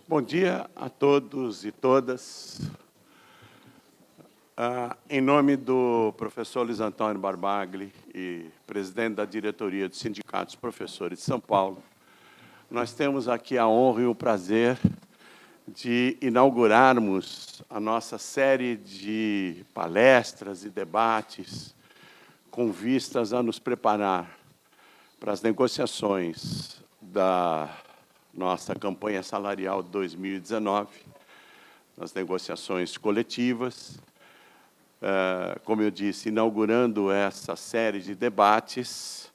Bom dia a todos e todas. Em nome do professor Luiz Antônio Barbagli e presidente da diretoria do Sindicato dos Professores de São Paulo, nós temos aqui a honra e o prazer de inaugurarmos a nossa série de palestras e debates com vistas a nos preparar para as negociações da nossa campanha salarial de 2019, nas negociações coletivas. Como eu disse, inaugurando essa série de debates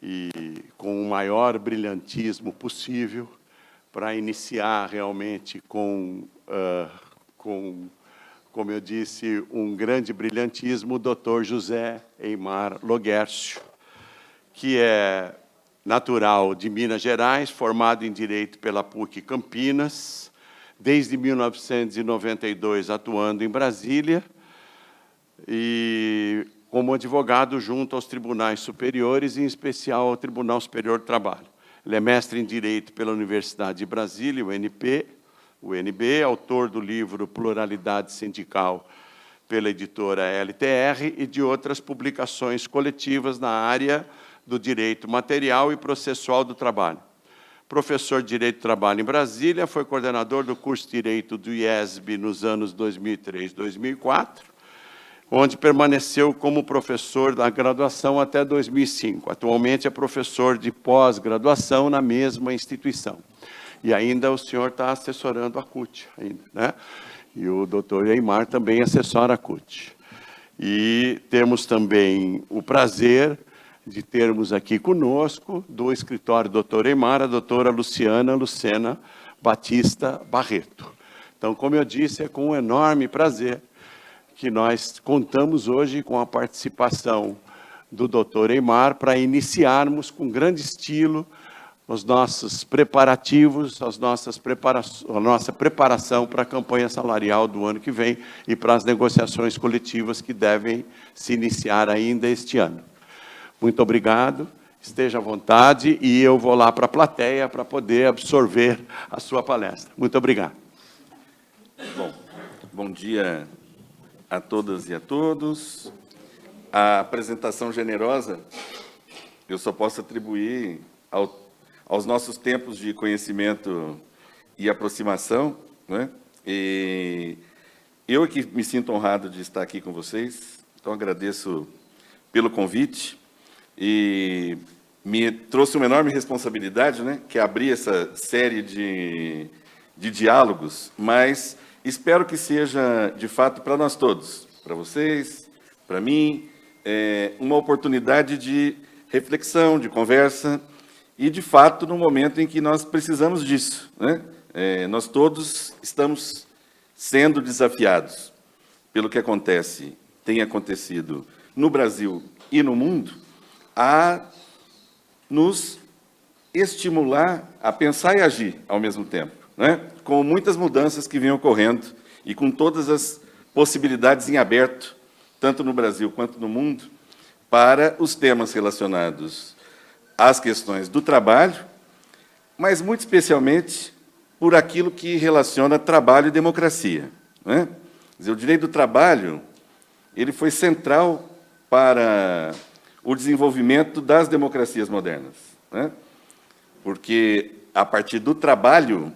e com o maior brilhantismo possível para iniciar realmente com, como eu disse, um grande brilhantismo, o Dr. José Eymar Loguércio, que é natural de Minas Gerais, formado em Direito pela PUC Campinas, desde 1992 atuando em Brasília, e como advogado junto aos tribunais superiores, em especial ao Tribunal Superior do Trabalho. Ele é mestre em Direito pela Universidade de Brasília, UNB, autor do livro Pluralidade Sindical, pela editora LTR, e de outras publicações coletivas na área do direito material e processual do trabalho. Professor de Direito do Trabalho em Brasília, foi coordenador do curso de Direito do IESB nos anos 2003 e 2004, onde permaneceu como professor da graduação até 2005. Atualmente é professor de pós-graduação na mesma instituição. E ainda o senhor está assessorando a CUT, ainda, né? E o doutor Eymar também assessora a CUT. E temos também o prazer de termos aqui conosco, do escritório Dr. Eymar, a doutora Luciana Lucena Batista Barreto. Então, como eu disse, é com um enorme prazer que nós contamos hoje com a participação do Dr. Eymar para iniciarmos com grande estilo os nossos preparativos, a nossa preparação para a campanha salarial do ano que vem e para as negociações coletivas que devem se iniciar ainda este ano. Muito obrigado, esteja à vontade, e eu vou lá para a plateia para poder absorver a sua palestra. Muito obrigado. Bom dia a todas e a todos. A apresentação generosa eu só posso atribuir aos nossos tempos de conhecimento e aproximação, né? E eu que me sinto honrado de estar aqui com vocês, então agradeço pelo convite. E me trouxe uma enorme responsabilidade, né, que é abrir essa série de diálogos, mas espero que seja, de fato, para nós todos, para vocês, para mim, uma oportunidade de reflexão, de conversa, e, de fato, no momento em que nós precisamos disso, né? Nós todos estamos sendo desafiados pelo que tem acontecido no Brasil e no mundo, a nos estimular a pensar e agir ao mesmo tempo, né? Com muitas mudanças que vêm ocorrendo e com todas as possibilidades em aberto, tanto no Brasil quanto no mundo, para os temas relacionados às questões do trabalho, mas muito especialmente por aquilo que relaciona trabalho e democracia, né? Quer dizer, o direito do trabalho ele foi central para o desenvolvimento das democracias modernas, né? Porque, a partir do trabalho,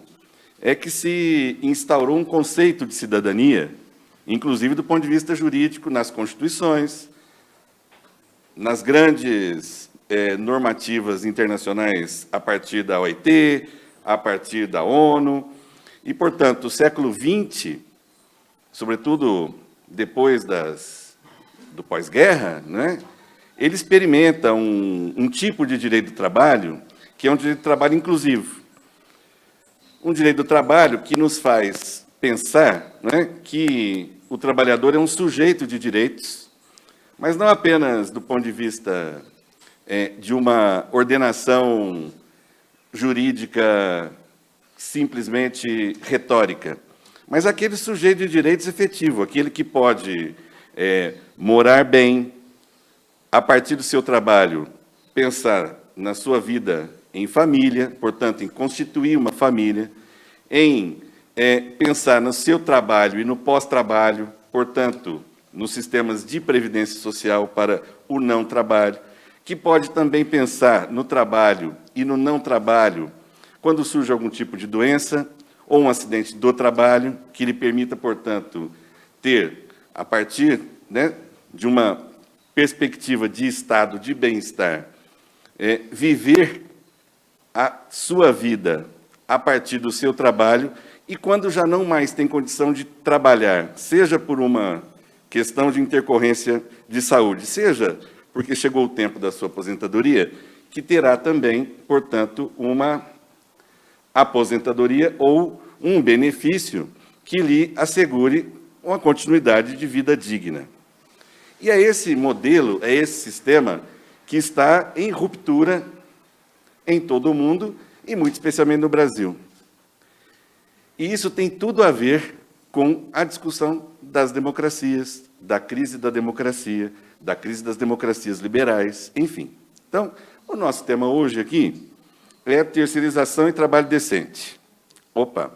é que se instaurou um conceito de cidadania, inclusive do ponto de vista jurídico, nas constituições, nas grandes normativas internacionais, a partir da OIT, a partir da ONU, e, portanto, o século XX, sobretudo depois do pós-guerra, né, ele experimenta um tipo de direito do trabalho que é um direito do trabalho inclusivo. Um direito do trabalho que nos faz pensar, né, que o trabalhador é um sujeito de direitos, mas não apenas do ponto de vista de uma ordenação jurídica simplesmente retórica, mas aquele sujeito de direitos efetivo, aquele que pode morar bem, a partir do seu trabalho, pensar na sua vida em família, portanto, em constituir uma família, em pensar no seu trabalho e no pós-trabalho, portanto, nos sistemas de previdência social para o não trabalho, que pode também pensar no trabalho e no não trabalho quando surge algum tipo de doença ou um acidente do trabalho, que lhe permita, portanto, ter, a partir, né, de uma perspectiva de estado de bem-estar, viver a sua vida a partir do seu trabalho, e quando já não mais tem condição de trabalhar, seja por uma questão de intercorrência de saúde, seja porque chegou o tempo da sua aposentadoria, que terá também, portanto, uma aposentadoria ou um benefício que lhe assegure uma continuidade de vida digna. E é esse modelo, é esse sistema que está em ruptura em todo o mundo, e muito especialmente no Brasil. E isso tem tudo a ver com a discussão das democracias, da crise da democracia, da crise das democracias liberais, enfim. Então, o nosso tema hoje aqui é terceirização e trabalho decente. Opa,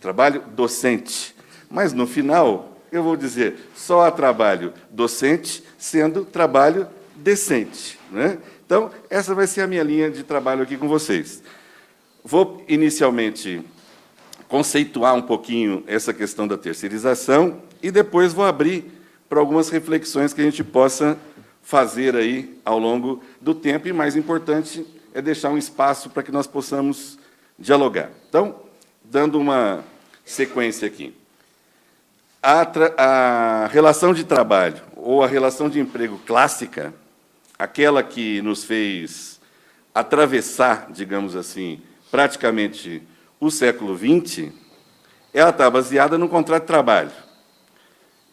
trabalho docente. Mas, no final, eu vou dizer, só há trabalho docente sendo trabalho decente, né? Então, essa vai ser a minha linha de trabalho aqui com vocês. Vou, inicialmente, conceituar um pouquinho essa questão da terceirização e depois vou abrir para algumas reflexões que a gente possa fazer aí ao longo do tempo, e, mais importante, é deixar um espaço para que nós possamos dialogar. Então, dando uma sequência aqui. A relação de trabalho, ou a relação de emprego clássica, aquela que nos fez atravessar, digamos assim, praticamente o século XX, ela está baseada no contrato de trabalho.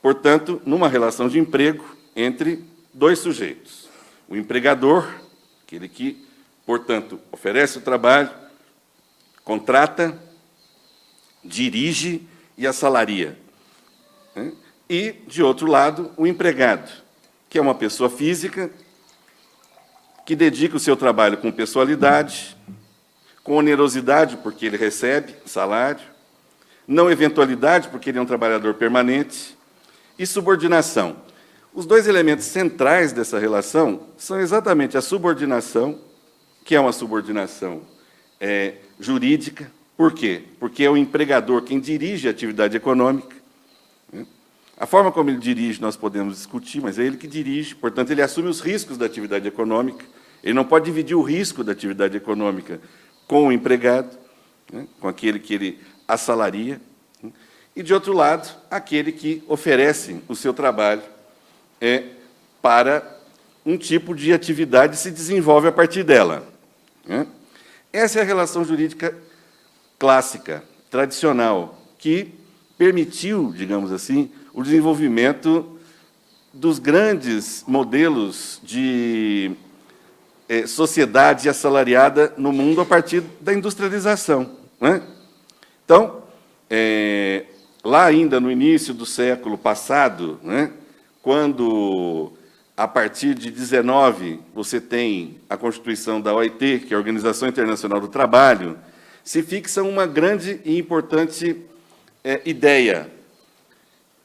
Portanto, numa relação de emprego entre dois sujeitos. O empregador, aquele que, portanto, oferece o trabalho, contrata, dirige e assalaria. E, de outro lado, o empregado, que é uma pessoa física que dedica o seu trabalho com pessoalidade, com onerosidade, porque ele recebe salário, não eventualidade, porque ele é um trabalhador permanente, e subordinação. Os dois elementos centrais dessa relação são exatamente a subordinação, que é uma subordinação jurídica. Por quê? Porque é o empregador quem dirige a atividade econômica. A forma como ele dirige nós podemos discutir, mas é ele que dirige, portanto, ele assume os riscos da atividade econômica. Ele não pode dividir o risco da atividade econômica com o empregado, né, com aquele que ele assalaria, né, e, de outro lado, aquele que oferece o seu trabalho para um tipo de atividade e se desenvolve a partir dela, né. Essa é a relação jurídica clássica, tradicional, que permitiu, digamos assim, o desenvolvimento dos grandes modelos de sociedade assalariada no mundo a partir da industrialização, né? Então, lá ainda no início do século passado, né, quando, a partir de 19, você tem a Constituição da OIT, que é a Organização Internacional do Trabalho, se fixa uma grande e importante ideia,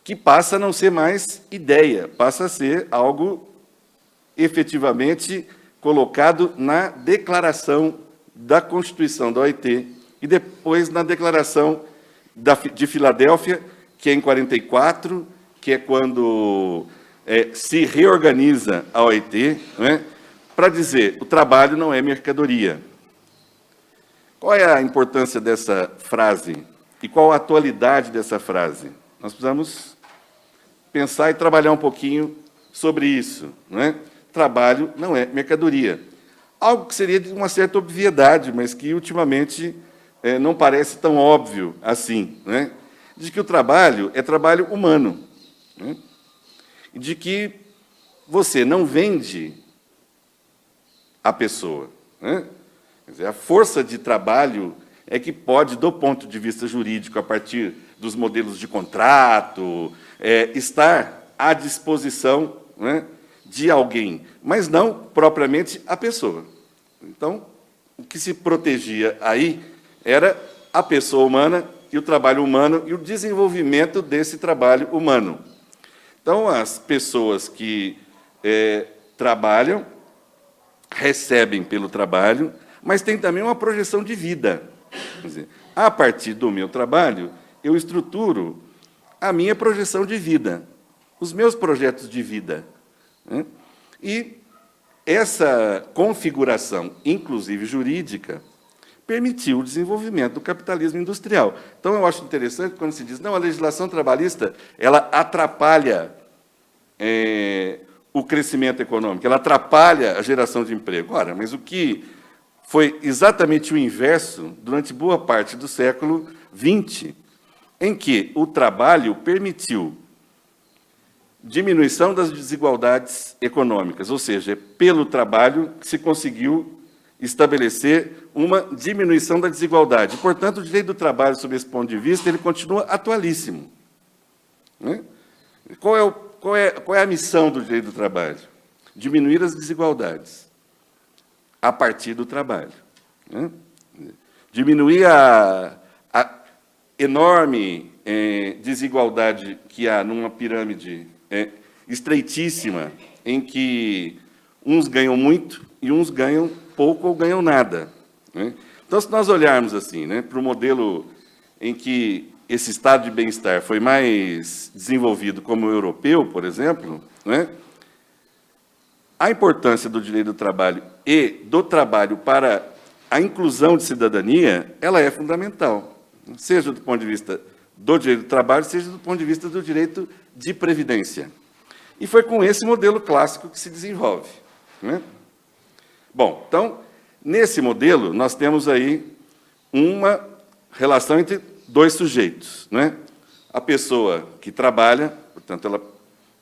que passa a não ser mais ideia, passa a ser algo efetivamente colocado na declaração da Constituição da OIT e depois na Declaração de Filadélfia, que é em 44, que é quando se reorganiza a OIT, né, para dizer o trabalho não é mercadoria. Qual é a importância dessa frase e qual a atualidade dessa frase? Nós precisamos pensar e trabalhar um pouquinho sobre isso, não é? Trabalho não é mercadoria. Algo que seria de uma certa obviedade, mas que, ultimamente, não parece tão óbvio assim, não é? De que o trabalho é trabalho humano, não é? E de que você não vende a pessoa, não é? Quer dizer, a força de trabalho é que pode, do ponto de vista jurídico, a partir dos modelos de contrato, estar à disposição, não é, de alguém, mas não propriamente a pessoa. Então, o que se protegia aí era a pessoa humana e o trabalho humano e o desenvolvimento desse trabalho humano. Então, as pessoas que trabalham, recebem pelo trabalho, mas tem também uma projeção de vida. Quer dizer, a partir do meu trabalho, eu estruturo a minha projeção de vida, os meus projetos de vida, né? E essa configuração, inclusive jurídica, permitiu o desenvolvimento do capitalismo industrial. Então, eu acho interessante quando se diz, não, a legislação trabalhista ela atrapalha o crescimento econômico, ela atrapalha a geração de emprego. Ora, mas o que foi exatamente o inverso durante boa parte do século XX, em que o trabalho permitiu diminuição das desigualdades econômicas, ou seja, pelo trabalho se conseguiu estabelecer uma diminuição da desigualdade. Portanto, o direito do trabalho, sob esse ponto de vista, ele continua atualíssimo, né? Qual é a missão do direito do trabalho? Diminuir as desigualdades a partir do trabalho, né? Diminuir a enorme desigualdade que há numa pirâmide estreitíssima, em que uns ganham muito e uns ganham pouco ou ganham nada, né? Então, se nós olharmos assim, né, para o modelo em que esse estado de bem-estar foi mais desenvolvido, como o europeu, por exemplo, né, a importância do direito do trabalho e do trabalho para a inclusão de cidadania, ela é fundamental, seja do ponto de vista do direito do trabalho, seja do ponto de vista do direito de previdência. E foi com esse modelo clássico que se desenvolve, né? Bom, então, nesse modelo, nós temos aí uma relação entre dois sujeitos, né? A pessoa que trabalha, portanto, ela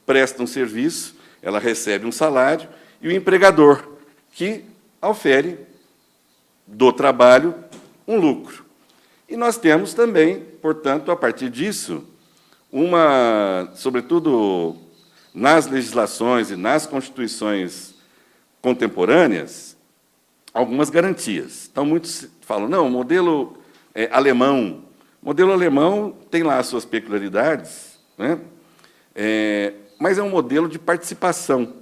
presta um serviço, ela recebe um salário, e o empregador, que ofere do trabalho um lucro. E nós temos também, portanto, a partir disso, sobretudo nas legislações e nas constituições contemporâneas, algumas garantias. Então, muitos falam, não, o modelo alemão. O modelo alemão tem lá as suas peculiaridades, né? Mas é um modelo de participação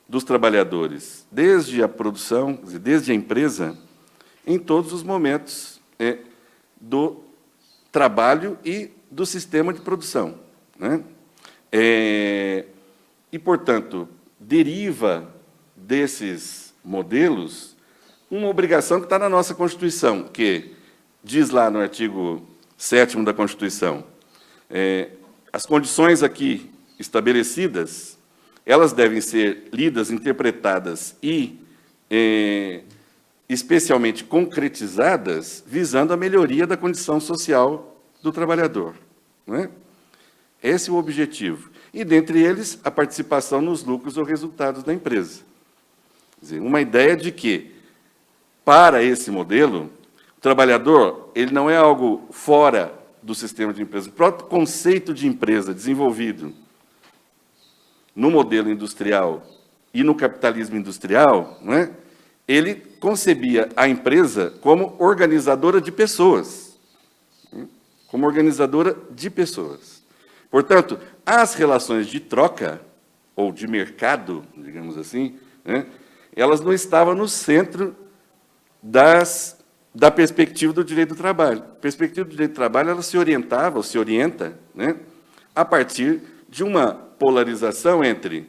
dos trabalhadores, desde a produção, desde a empresa, em todos os momentos do trabalho e do sistema de produção, né? E, portanto, deriva desses modelos uma obrigação que está na nossa Constituição, que diz lá no artigo 7º da Constituição, as condições aqui estabelecidas, elas devem ser lidas, interpretadas e especialmente concretizadas, visando a melhoria da condição social do trabalhador, não é? Esse é o objetivo. E, dentre eles, a participação nos lucros ou resultados da empresa. Quer dizer, uma ideia de que, para esse modelo, o trabalhador ele não é algo fora do sistema de empresa. O próprio conceito de empresa desenvolvido no modelo industrial e no capitalismo industrial, não é? Ele concebia a empresa como organizadora de pessoas. Como organizadora de pessoas. Portanto, as relações de troca, ou de mercado, digamos assim, né, elas não estavam no centro da perspectiva do direito do trabalho. A perspectiva do direito do trabalho ela se orientava, ou se orienta, né, a partir de uma polarização entre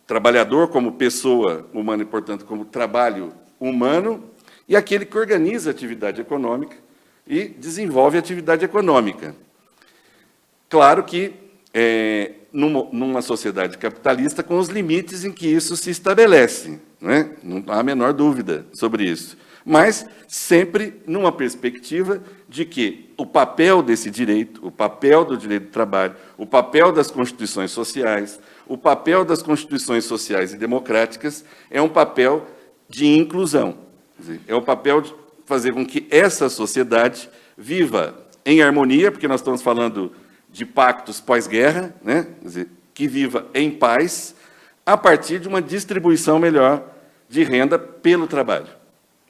trabalhador como pessoa humana e, portanto, como trabalho humano, e aquele que organiza a atividade econômica e desenvolve a atividade econômica. Claro que, numa sociedade capitalista, com os limites em que isso se estabelece, né? Não há a menor dúvida sobre isso. Mas sempre numa perspectiva de que o papel desse direito, o papel do direito do trabalho, o papel das constituições sociais, o papel das constituições sociais e democráticas é um papel de inclusão. Quer dizer, é o papel de fazer com que essa sociedade viva em harmonia, porque nós estamos falando de pactos pós-guerra, né? Quer dizer, que viva em paz, a partir de uma distribuição melhor de renda pelo trabalho,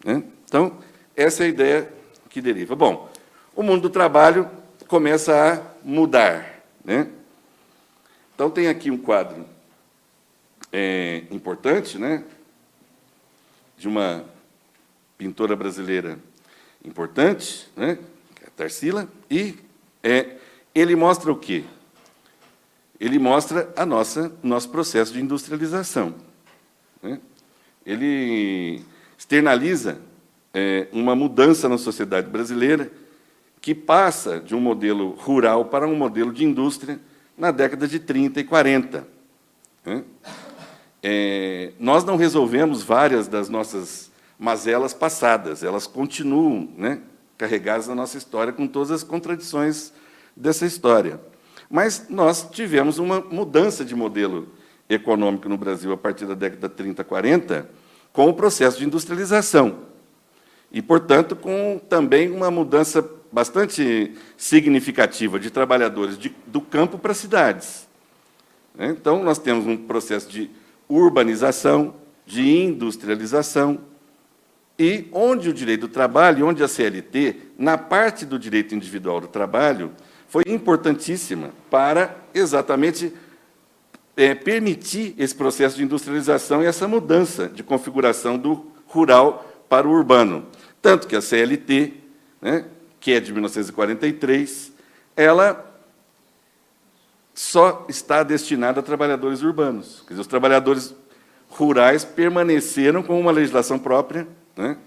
né? Então, essa é a ideia que deriva. Bom, o mundo do trabalho começa a mudar, né? Então, tem aqui um quadro importante, né, de uma pintora brasileira importante, né, que é a Tarsila, e ele mostra o quê? Ele mostra nosso processo de industrialização, né? Ele externaliza uma mudança na sociedade brasileira que passa de um modelo rural para um modelo de indústria na década de 30 e 40. Né? Nós não resolvemos várias das nossas mazelas passadas, elas continuam, né, carregadas na nossa história com todas as contradições dessa história. Mas nós tivemos uma mudança de modelo econômico no Brasil a partir da década de 30, 40, com o processo de industrialização. E, portanto, com também uma mudança bastante significativa de trabalhadores do campo para as cidades. Então, nós temos um processo de urbanização, de industrialização, e onde o direito do trabalho, onde a CLT, na parte do direito individual do trabalho, foi importantíssima para exatamente permitir esse processo de industrialização e essa mudança de configuração do rural para o urbano. Tanto que a CLT, né, que é de 1943, ela só está destinada a trabalhadores urbanos. Quer dizer, os trabalhadores rurais permaneceram com uma legislação própria, né,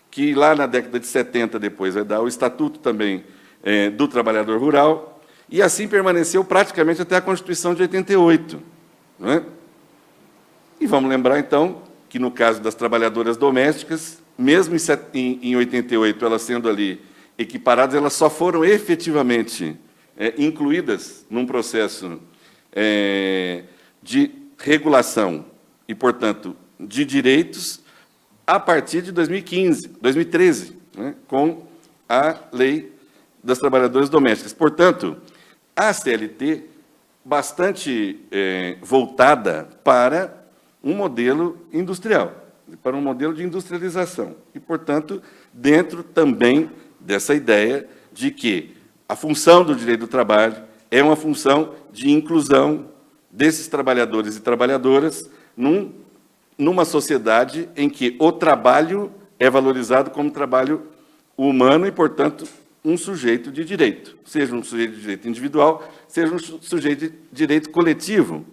que lá na década de 70 depois vai dar o Estatuto também do Trabalhador Rural, e assim permaneceu praticamente até a Constituição de 88. Não é? E vamos lembrar, então, que no caso das trabalhadoras domésticas, mesmo em 88, elas sendo ali equiparadas, elas só foram efetivamente incluídas num processo de regulação e, portanto, de direitos a partir de 2013, né, com a Lei das Trabalhadoras Domésticas. Portanto, a CLT bastante voltada para um modelo industrial, para um modelo de industrialização. E, portanto, dentro também dessa ideia de que a função do direito do trabalho é uma função de inclusão desses trabalhadores e trabalhadoras numa sociedade em que o trabalho é valorizado como trabalho humano e, portanto, um sujeito de direito, seja um sujeito de direito individual, seja um sujeito de direito coletivo,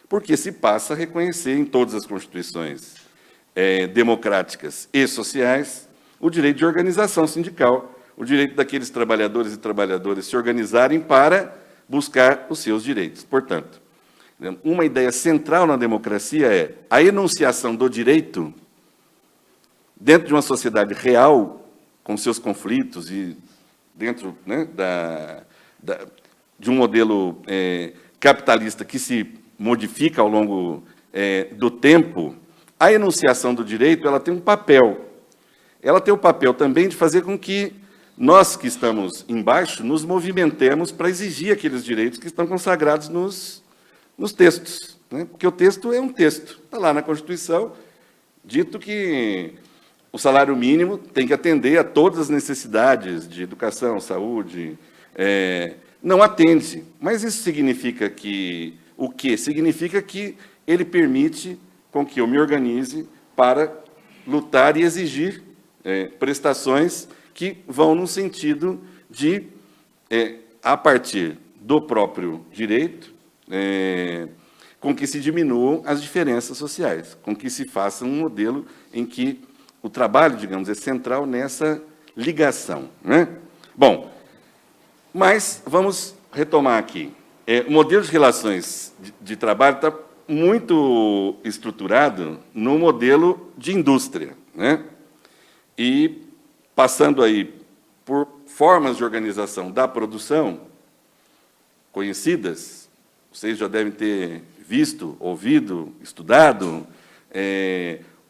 porque se passa a reconhecer em todas as constituições democráticas e sociais o direito de organização sindical, o direito daqueles trabalhadores e trabalhadoras se organizarem para buscar os seus direitos. Portanto, uma ideia central na democracia é a enunciação do direito dentro de uma sociedade real, com seus conflitos e dentro, né, de um modelo capitalista que se modifica ao longo do tempo. A enunciação do direito, ela tem um papel. Ela tem o papel também de fazer com que nós que estamos embaixo nos movimentemos para exigir aqueles direitos que estão consagrados nos textos, né? Porque o texto é um texto. Está lá na Constituição, dito que o salário mínimo tem que atender a todas as necessidades de educação, saúde. Não atende. Mas isso significa que... O quê? Significa que ele permite com que eu me organize para lutar e exigir prestações que vão no sentido de, a partir do próprio direito, com que se diminuam as diferenças sociais, com que se faça um modelo em que o trabalho, digamos, é central nessa ligação, né? Bom, mas vamos retomar aqui. O modelo de relações de trabalho está muito estruturado no modelo de indústria, né? E passando aí por formas de organização da produção conhecidas, vocês já devem ter visto, ouvido, estudado,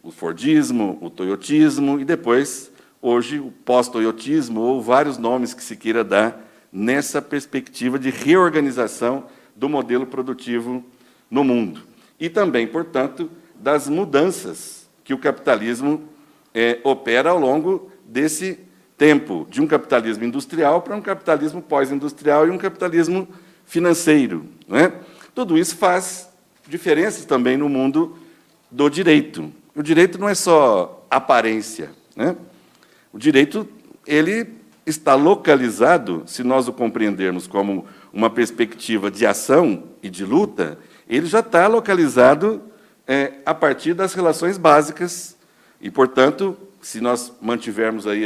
o Fordismo, o Toyotismo e depois, hoje, o pós-Toyotismo, ou vários nomes que se queira dar nessa perspectiva de reorganização do modelo produtivo no mundo. E também, portanto, das mudanças que o capitalismo opera ao longo desse tempo de um capitalismo industrial para um capitalismo pós-industrial e um capitalismo financeiro, não é? Tudo isso faz diferenças também no mundo do direito. O direito não é só aparência, né? O direito, ele está localizado, se nós o compreendermos como uma perspectiva de ação e de luta, ele já está localizado a partir das relações básicas e, portanto, se nós mantivermos aí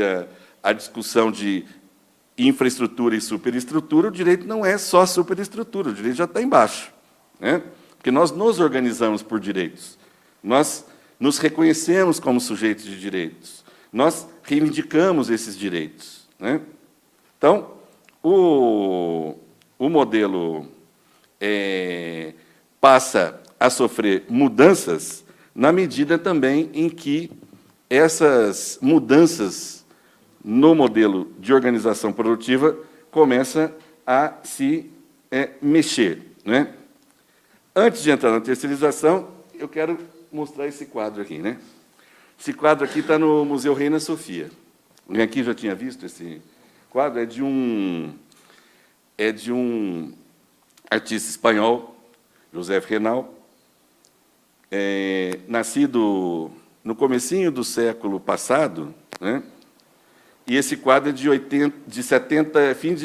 a discussão de infraestrutura e superestrutura, o direito não é só superestrutura, o direito já está embaixo, né? Porque nós nos organizamos por direitos, nós nos reconhecemos como sujeitos de direitos, nós reivindicamos esses direitos, né? Então, o modelo passa a sofrer mudanças na medida também em que essas mudanças no modelo de organização produtiva começam a se mexer, né? Antes de entrar na terceirização, eu quero mostrar esse quadro aqui, né? Esse quadro aqui está no Museu Reina Sofia. Alguém aqui já tinha visto esse quadro? É de um artista espanhol, José Renal, nascido no comecinho do século passado, né? E esse quadro é fim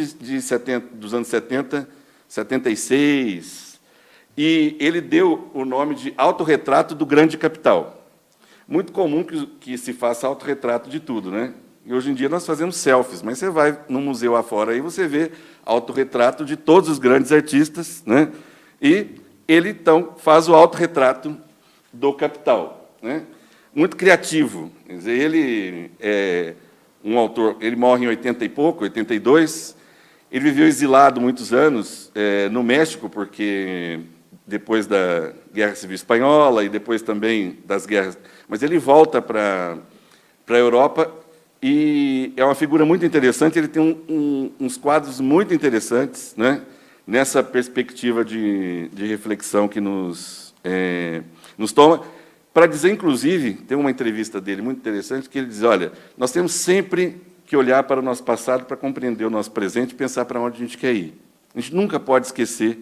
dos anos 70, 76, e ele deu o nome de Autorretrato do Grande Capital. Muito comum que se faça autorretrato de tudo, né? E hoje em dia nós fazemos selfies, mas você vai num museu afora aí, você vê autorretrato de todos os grandes artistas, né? E ele, então, faz o autorretrato do capital, né? Muito criativo. Quer dizer, ele é um autor, ele morre em 80 e pouco, 82, ele viveu exilado muitos anos no México, porque depois da Guerra Civil Espanhola e depois também das guerras, mas ele volta para a Europa e é uma figura muito interessante, ele tem uns quadros muito interessantes, né, nessa perspectiva de reflexão que nos toma, para dizer, inclusive, tem uma entrevista dele muito interessante, que ele diz, olha, nós temos sempre que olhar para o nosso passado para compreender o nosso presente e pensar para onde a gente quer ir. A gente nunca pode esquecer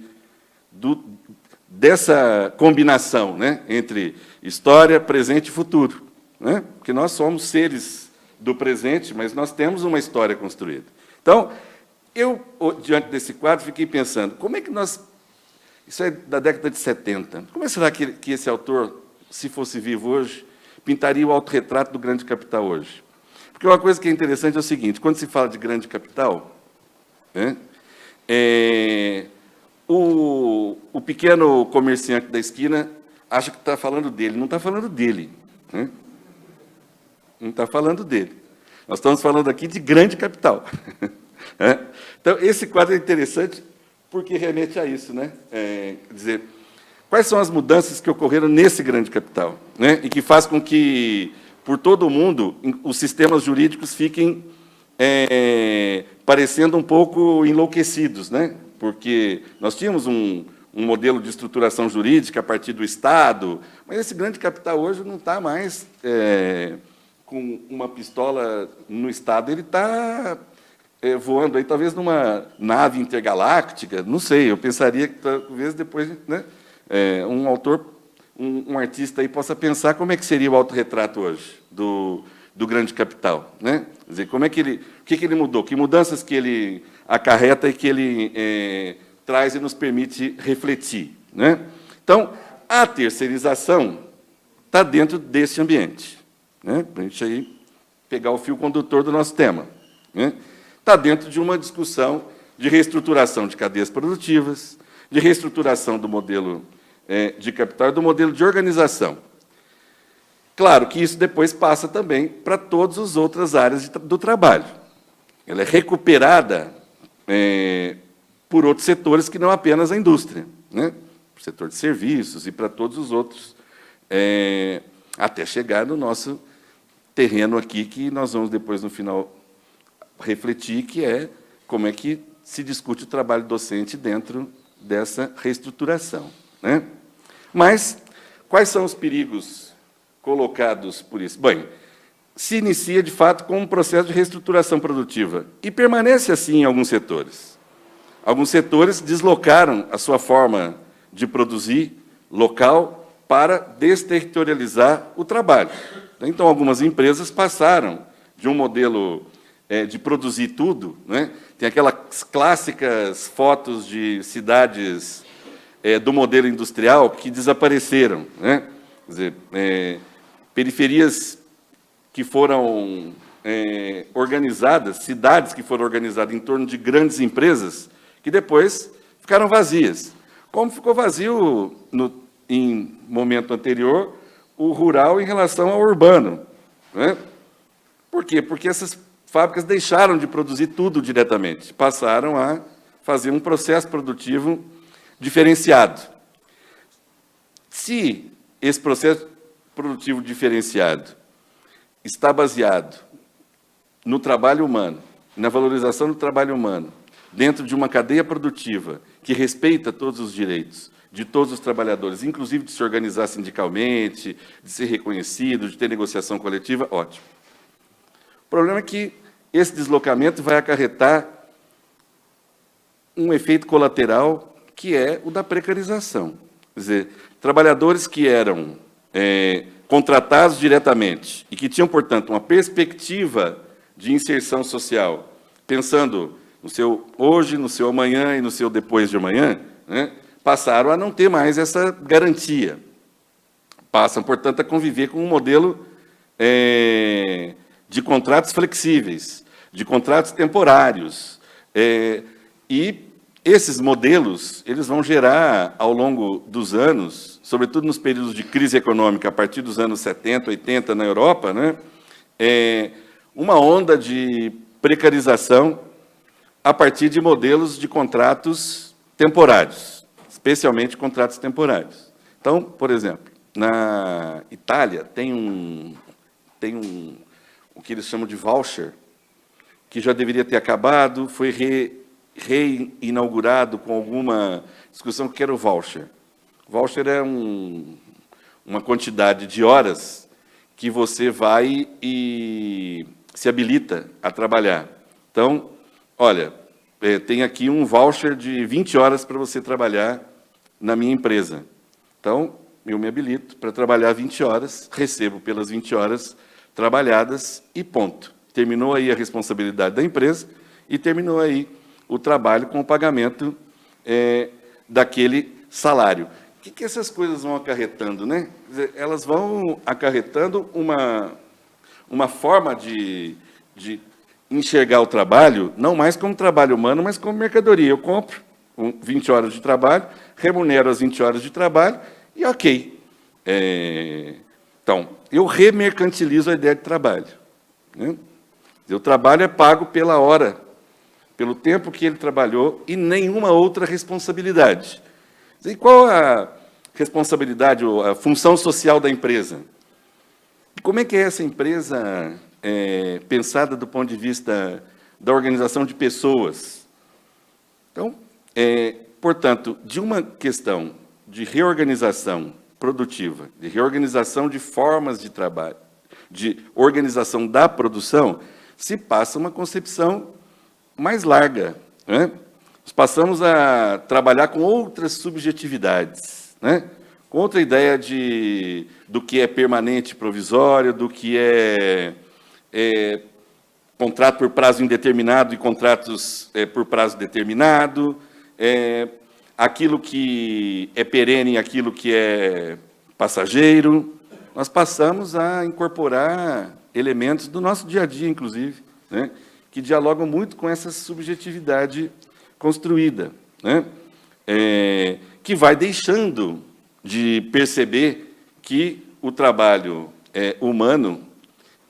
dessa combinação, né, entre história, presente e futuro, né? Porque nós somos seres do presente, mas nós temos uma história construída. Então, eu, diante desse quadro, fiquei pensando, como é que nós... Isso é da década de 70. Como será que esse autor, se fosse vivo hoje, pintaria o autorretrato do grande capital hoje? Porque uma coisa que é interessante é o seguinte, quando se fala de grande capital, né, o pequeno comerciante da esquina acha que está falando dele. Não está falando dele, né? Não está falando dele. Nós estamos falando aqui de grande capital. Então, esse quadro é interessante porque remete a isso, né? Quer dizer, quais são as mudanças que ocorreram nesse grande capital, né? E que faz com que, por todo o mundo, os sistemas jurídicos fiquem parecendo um pouco enlouquecidos, né? Porque nós tínhamos um modelo de estruturação jurídica a partir do Estado, mas esse grande capital hoje não está mais com uma pistola no Estado, ele está voando aí, talvez numa nave intergaláctica, não sei, eu pensaria que talvez depois, né, um autor, um artista aí possa pensar como é que seria o autorretrato hoje do grande capital, né? Quer dizer, como é que o que ele mudou, que mudanças que ele acarreta e que ele traz e nos permite refletir, né? Então, a terceirização está dentro desse ambiente, né? Para a gente aí pegar o fio condutor do nosso tema, né? Está dentro de uma discussão de reestruturação de cadeias produtivas, de reestruturação do modelo de capital e do modelo de organização. Claro que isso depois passa também para todas as outras áreas do trabalho. Ela é recuperada por outros setores que não apenas a indústria, né? Para o setor de serviços e para todos os outros, até chegar no nosso terreno aqui, que nós vamos depois, no final, refletir, que é como é que se discute o trabalho docente dentro dessa reestruturação, né? Mas, quais são os perigos colocados por isso? Bem, se inicia, de fato, com um processo de reestruturação produtiva, e permanece assim em alguns setores. Alguns setores deslocaram a sua forma de produzir local para desterritorializar o trabalho. Então, algumas empresas passaram de um modelo de produzir tudo, né? Tem aquelas clássicas fotos de cidades do modelo industrial que desapareceram, né? Quer dizer, periferias que foram organizadas, cidades que foram organizadas em torno de grandes empresas, que depois ficaram vazias. Como ficou vazio, em momento anterior, o rural em relação ao urbano, né? Por quê? Porque essas fábricas deixaram de produzir tudo diretamente, passaram a fazer um processo produtivo diferenciado. Se esse processo produtivo diferenciado está baseado no trabalho humano, na valorização do trabalho humano, dentro de uma cadeia produtiva que respeita todos os direitos de todos os trabalhadores, inclusive de se organizar sindicalmente, de ser reconhecido, de ter negociação coletiva, ótimo. O problema é que esse deslocamento vai acarretar um efeito colateral, que é o da precarização. Quer dizer, trabalhadores que eram contratados diretamente e que tinham, portanto, uma perspectiva de inserção social, pensando no seu hoje, no seu amanhã e no seu depois de amanhã, né, passaram a não ter mais essa garantia. Passam, portanto, a conviver com um modelo de contratos flexíveis, de contratos temporários. E esses modelos eles vão gerar, ao longo dos anos, sobretudo nos períodos de crise econômica, a partir dos anos 70, 80 na Europa, né, uma onda de precarização a partir de modelos de contratos temporários, especialmente contratos temporários. Então, por exemplo, na Itália tem o que eles chamam de voucher, que já deveria ter acabado, foi reinaugurado com alguma discussão, que era o voucher. O voucher é uma quantidade de horas que você vai e se habilita a trabalhar. Então, olha, tem aqui um voucher de 20 horas para você trabalhar na minha empresa. Então, eu me habilito para trabalhar 20 horas, recebo pelas 20 horas trabalhadas e ponto. Terminou aí a responsabilidade da empresa e terminou aí o trabalho com o pagamento daquele salário. O que essas coisas vão acarretando, né? Quer dizer, elas vão acarretando uma forma de enxergar o trabalho, não mais como trabalho humano, mas como mercadoria. Eu compro 20 horas de trabalho, remunero as 20 horas de trabalho e ok. Então, eu remercantilizo a ideia de trabalho, né? O trabalho é pago pela hora, pelo tempo que ele trabalhou e nenhuma outra responsabilidade. E qual a responsabilidade, ou a função social da empresa? Como é que é essa empresa pensada do ponto de vista da organização de pessoas? Então, portanto, de uma questão de reorganização produtiva, de reorganização de formas de trabalho, de organização da produção, se passa uma concepção mais larga, né? Nós passamos a trabalhar com outras subjetividades, né? Com outra ideia do que é permanente provisório, do que é contrato por prazo indeterminado e contratos por prazo determinado, aquilo que é perene e aquilo que é passageiro. Nós passamos a incorporar elementos do nosso dia a dia, inclusive, né, que dialogam muito com essa subjetividade construída, né, que vai deixando de perceber que o trabalho humano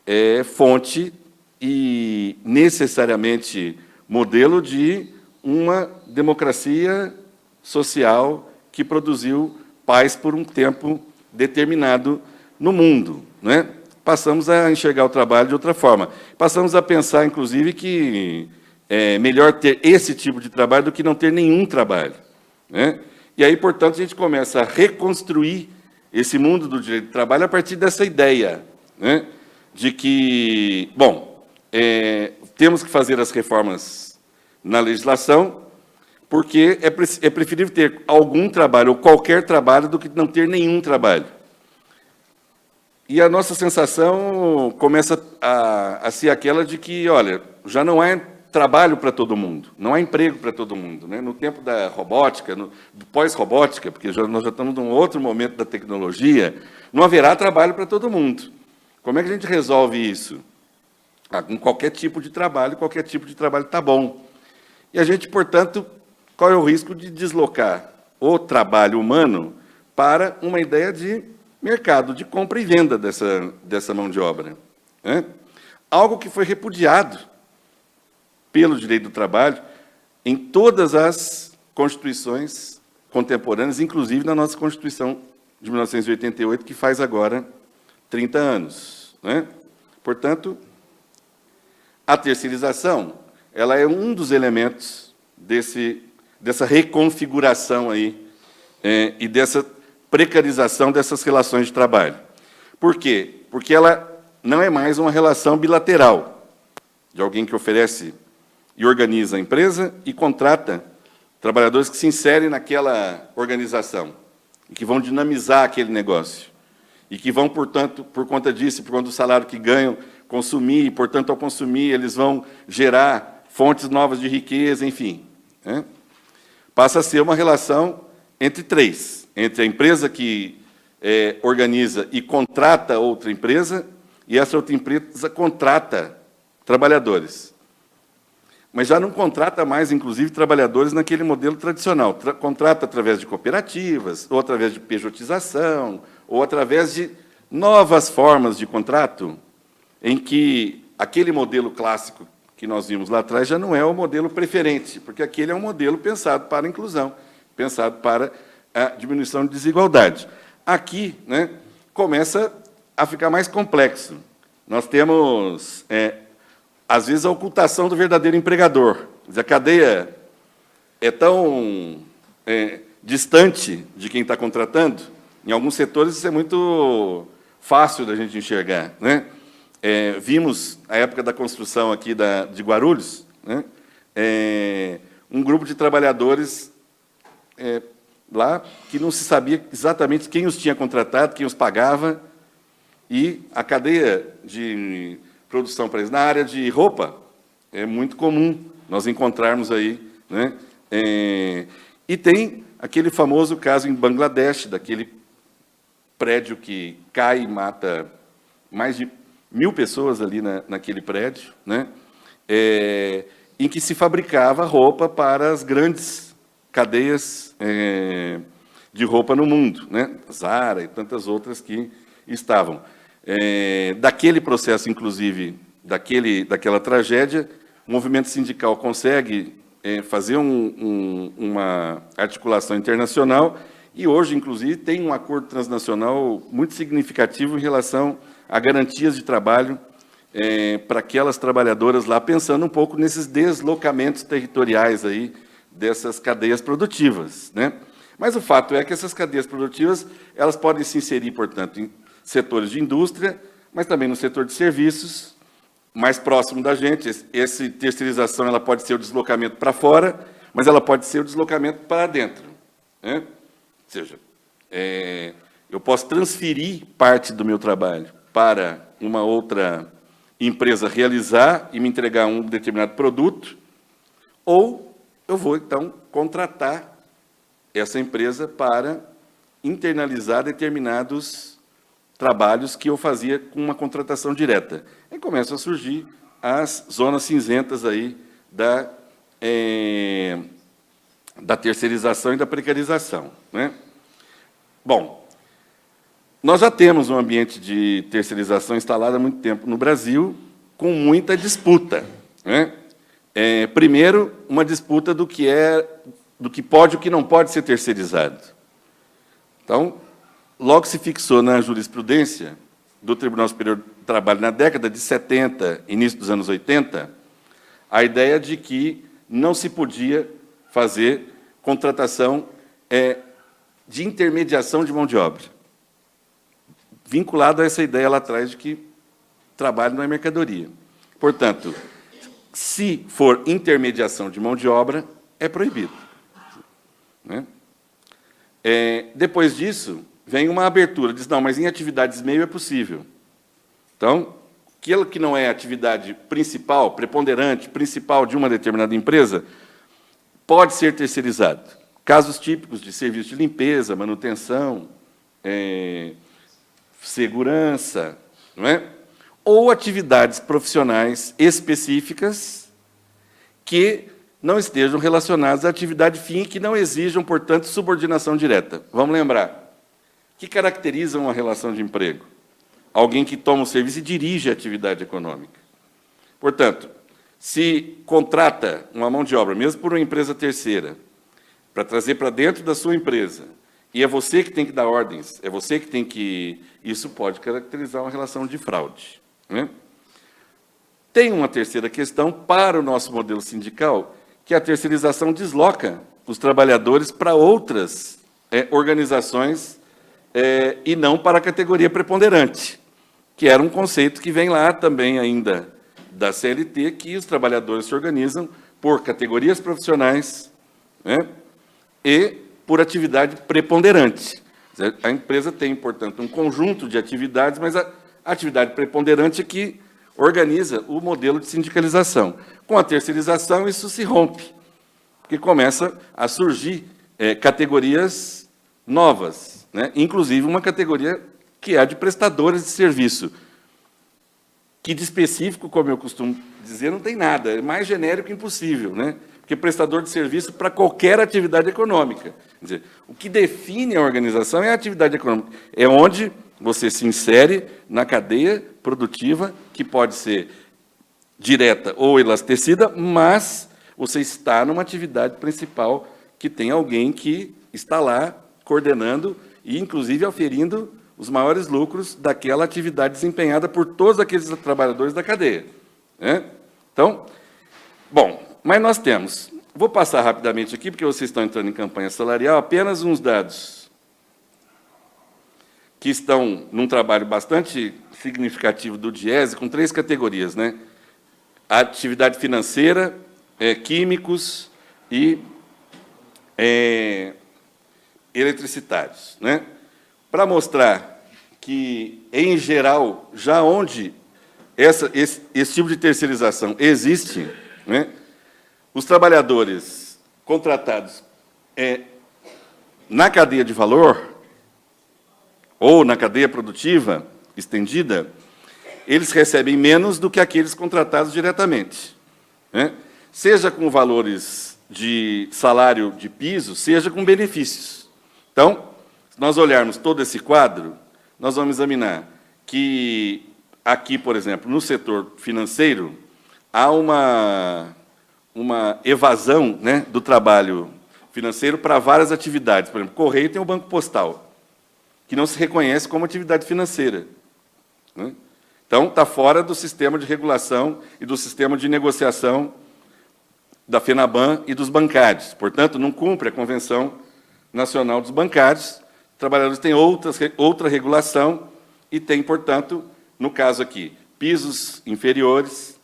é fonte e necessariamente modelo de uma democracia social que produziu paz por um tempo determinado no mundo, né? Passamos a enxergar o trabalho de outra forma. Passamos a pensar, inclusive, que é melhor ter esse tipo de trabalho do que não ter nenhum trabalho, né? E aí, portanto, a gente começa a reconstruir esse mundo do direito do trabalho a partir dessa ideia, né? de que, bom, temos que fazer as reformas na legislação, porque é preferível ter algum trabalho, ou qualquer trabalho, do que não ter nenhum trabalho. E a nossa sensação começa a ser aquela de que, olha, já não há trabalho para todo mundo, não há emprego para todo mundo, né? No tempo da robótica, do pós-robótica, porque nós já estamos num outro momento da tecnologia, não haverá trabalho para todo mundo. Como é que a gente resolve isso? Com qualquer tipo de trabalho está bom. E a gente, portanto, qual é o risco de deslocar o trabalho humano para uma ideia de mercado, de compra e venda dessa mão de obra, né? Algo que foi repudiado pelo direito do trabalho em todas as constituições contemporâneas, inclusive na nossa Constituição de 1988, que faz agora 30 anos, né? Portanto, a terceirização, ela é um dos elementos dessa reconfiguração aí, e dessa precarização dessas relações de trabalho. Por quê? Porque ela não é mais uma relação bilateral, de alguém que oferece e organiza a empresa e contrata trabalhadores que se inserem naquela organização e que vão dinamizar aquele negócio e que vão, portanto, por conta disso, por conta do salário que ganham, consumir, e, portanto, ao consumir, eles vão gerar fontes novas de riqueza, enfim, né? Passa a ser uma relação entre três, entre a empresa que organiza e contrata outra empresa, e essa outra empresa contrata trabalhadores. Mas já não contrata mais, inclusive, trabalhadores naquele modelo tradicional. Contrata através de cooperativas, ou através de pejotização, ou através de novas formas de contrato, em que aquele modelo clássico que nós vimos lá atrás já não é o modelo preferente, porque aquele é um modelo pensado para a inclusão, pensado para a diminuição de desigualdade. Aqui, né, começa a ficar mais complexo. Nós temos, às vezes, a ocultação do verdadeiro empregador. A cadeia é tão distante de quem está contratando, em alguns setores isso é muito fácil da gente enxergar, né? Vimos, na época da construção aqui de Guarulhos, né, um grupo de trabalhadores lá que não se sabia exatamente quem os tinha contratado, quem os pagava, e a cadeia de produção para eles. Na área de roupa, é muito comum nós encontrarmos aí, né? E tem aquele famoso caso em Bangladesh, daquele prédio que cai e mata mais de 1.000 pessoas ali naquele prédio, né? Em que se fabricava roupa para as grandes cadeias de roupa no mundo, né? Zara e tantas outras que estavam. Daquele processo, inclusive, daquela tragédia, o movimento sindical consegue fazer uma articulação internacional e hoje, inclusive, tem um acordo transnacional muito significativo em relação a garantias de trabalho para aquelas trabalhadoras lá, pensando um pouco nesses deslocamentos territoriais aí dessas cadeias produtivas, né? Mas o fato é que essas cadeias produtivas elas podem se inserir, portanto, em setores de indústria, mas também no setor de serviços, mais próximo da gente. Essa terceirização ela pode ser o deslocamento para fora, mas ela pode ser o deslocamento para dentro, né? Ou seja, eu posso transferir parte do meu trabalho para uma outra empresa realizar e me entregar um determinado produto, ou eu vou, então, contratar essa empresa para internalizar determinados trabalhos que eu fazia com uma contratação direta. Aí começam a surgir as zonas cinzentas aí da terceirização e da precarização, né? Bom, nós já temos um ambiente de terceirização instalado há muito tempo no Brasil, com muita disputa, né? Primeiro, uma disputa do que pode e o que não pode ser terceirizado. Então, logo se fixou na jurisprudência do Tribunal Superior do Trabalho, na década de 70, início dos anos 80, a ideia de que não se podia fazer contratação de intermediação de mão de obra, vinculado a essa ideia lá atrás de que trabalho não é mercadoria. Portanto, se for intermediação de mão de obra, é proibido. Né? Depois disso, vem uma abertura, diz, não, mas em atividades meio é possível. Então, aquilo que não é atividade principal, preponderante, principal de uma determinada empresa, pode ser terceirizado. Casos típicos de serviço de limpeza, manutenção, segurança, não é? Ou atividades profissionais específicas que não estejam relacionadas à atividade fim e que não exijam, portanto, subordinação direta. Vamos lembrar. O que caracteriza uma relação de emprego? Alguém que toma o serviço e dirige a atividade econômica. Portanto, se contrata uma mão de obra, mesmo por uma empresa terceira, para trazer para dentro da sua empresa, e é você que tem que dar ordens, é você que tem que... Isso pode caracterizar uma relação de fraude. Né? Tem uma terceira questão para o nosso modelo sindical, que a terceirização desloca os trabalhadores para outras organizações e não para a categoria preponderante, que era um conceito que vem lá também ainda da CLT, que os trabalhadores se organizam por categorias profissionais, né, e por atividade preponderante. A empresa tem, portanto, um conjunto de atividades, mas a atividade preponderante é que organiza o modelo de sindicalização. Com a terceirização, isso se rompe, porque começa a surgir categorias novas, né, inclusive uma categoria que é a de prestadores de serviço, que de específico, como eu costumo dizer, não tem nada, é mais genérico impossível, né? Porque prestador de serviço para qualquer atividade econômica. Quer dizer, o que define a organização é a atividade econômica, é onde você se insere na cadeia produtiva, que pode ser direta ou elastecida, mas você está numa atividade principal que tem alguém que está lá coordenando e, inclusive, auferindo os maiores lucros daquela atividade desempenhada por todos aqueles trabalhadores da cadeia. Né? Então, bom, mas nós temos... Vou passar rapidamente aqui, porque vocês estão entrando em campanha salarial, apenas uns dados que estão num trabalho bastante significativo do DIESE, com 3 categorias, né? Atividade financeira, químicos e eletricitários, né? Para mostrar que, em geral, já onde esse tipo de terceirização existe, né, os trabalhadores contratados na cadeia de valor ou na cadeia produtiva estendida, eles recebem menos do que aqueles contratados diretamente, né, seja com valores de salário de piso, seja com benefícios. Então, se nós olharmos todo esse quadro, nós vamos examinar que aqui, por exemplo, no setor financeiro, há uma evasão, né, do trabalho financeiro para várias atividades. Por exemplo, Correio tem o Banco Postal, que não se reconhece como atividade financeira. Né? Então, está fora do sistema de regulação e do sistema de negociação da FENABAN e dos bancários. Portanto, não cumpre a Convenção Nacional dos Bancários. Trabalhadores têm outra regulação e têm, portanto, no caso aqui, pisos inferiores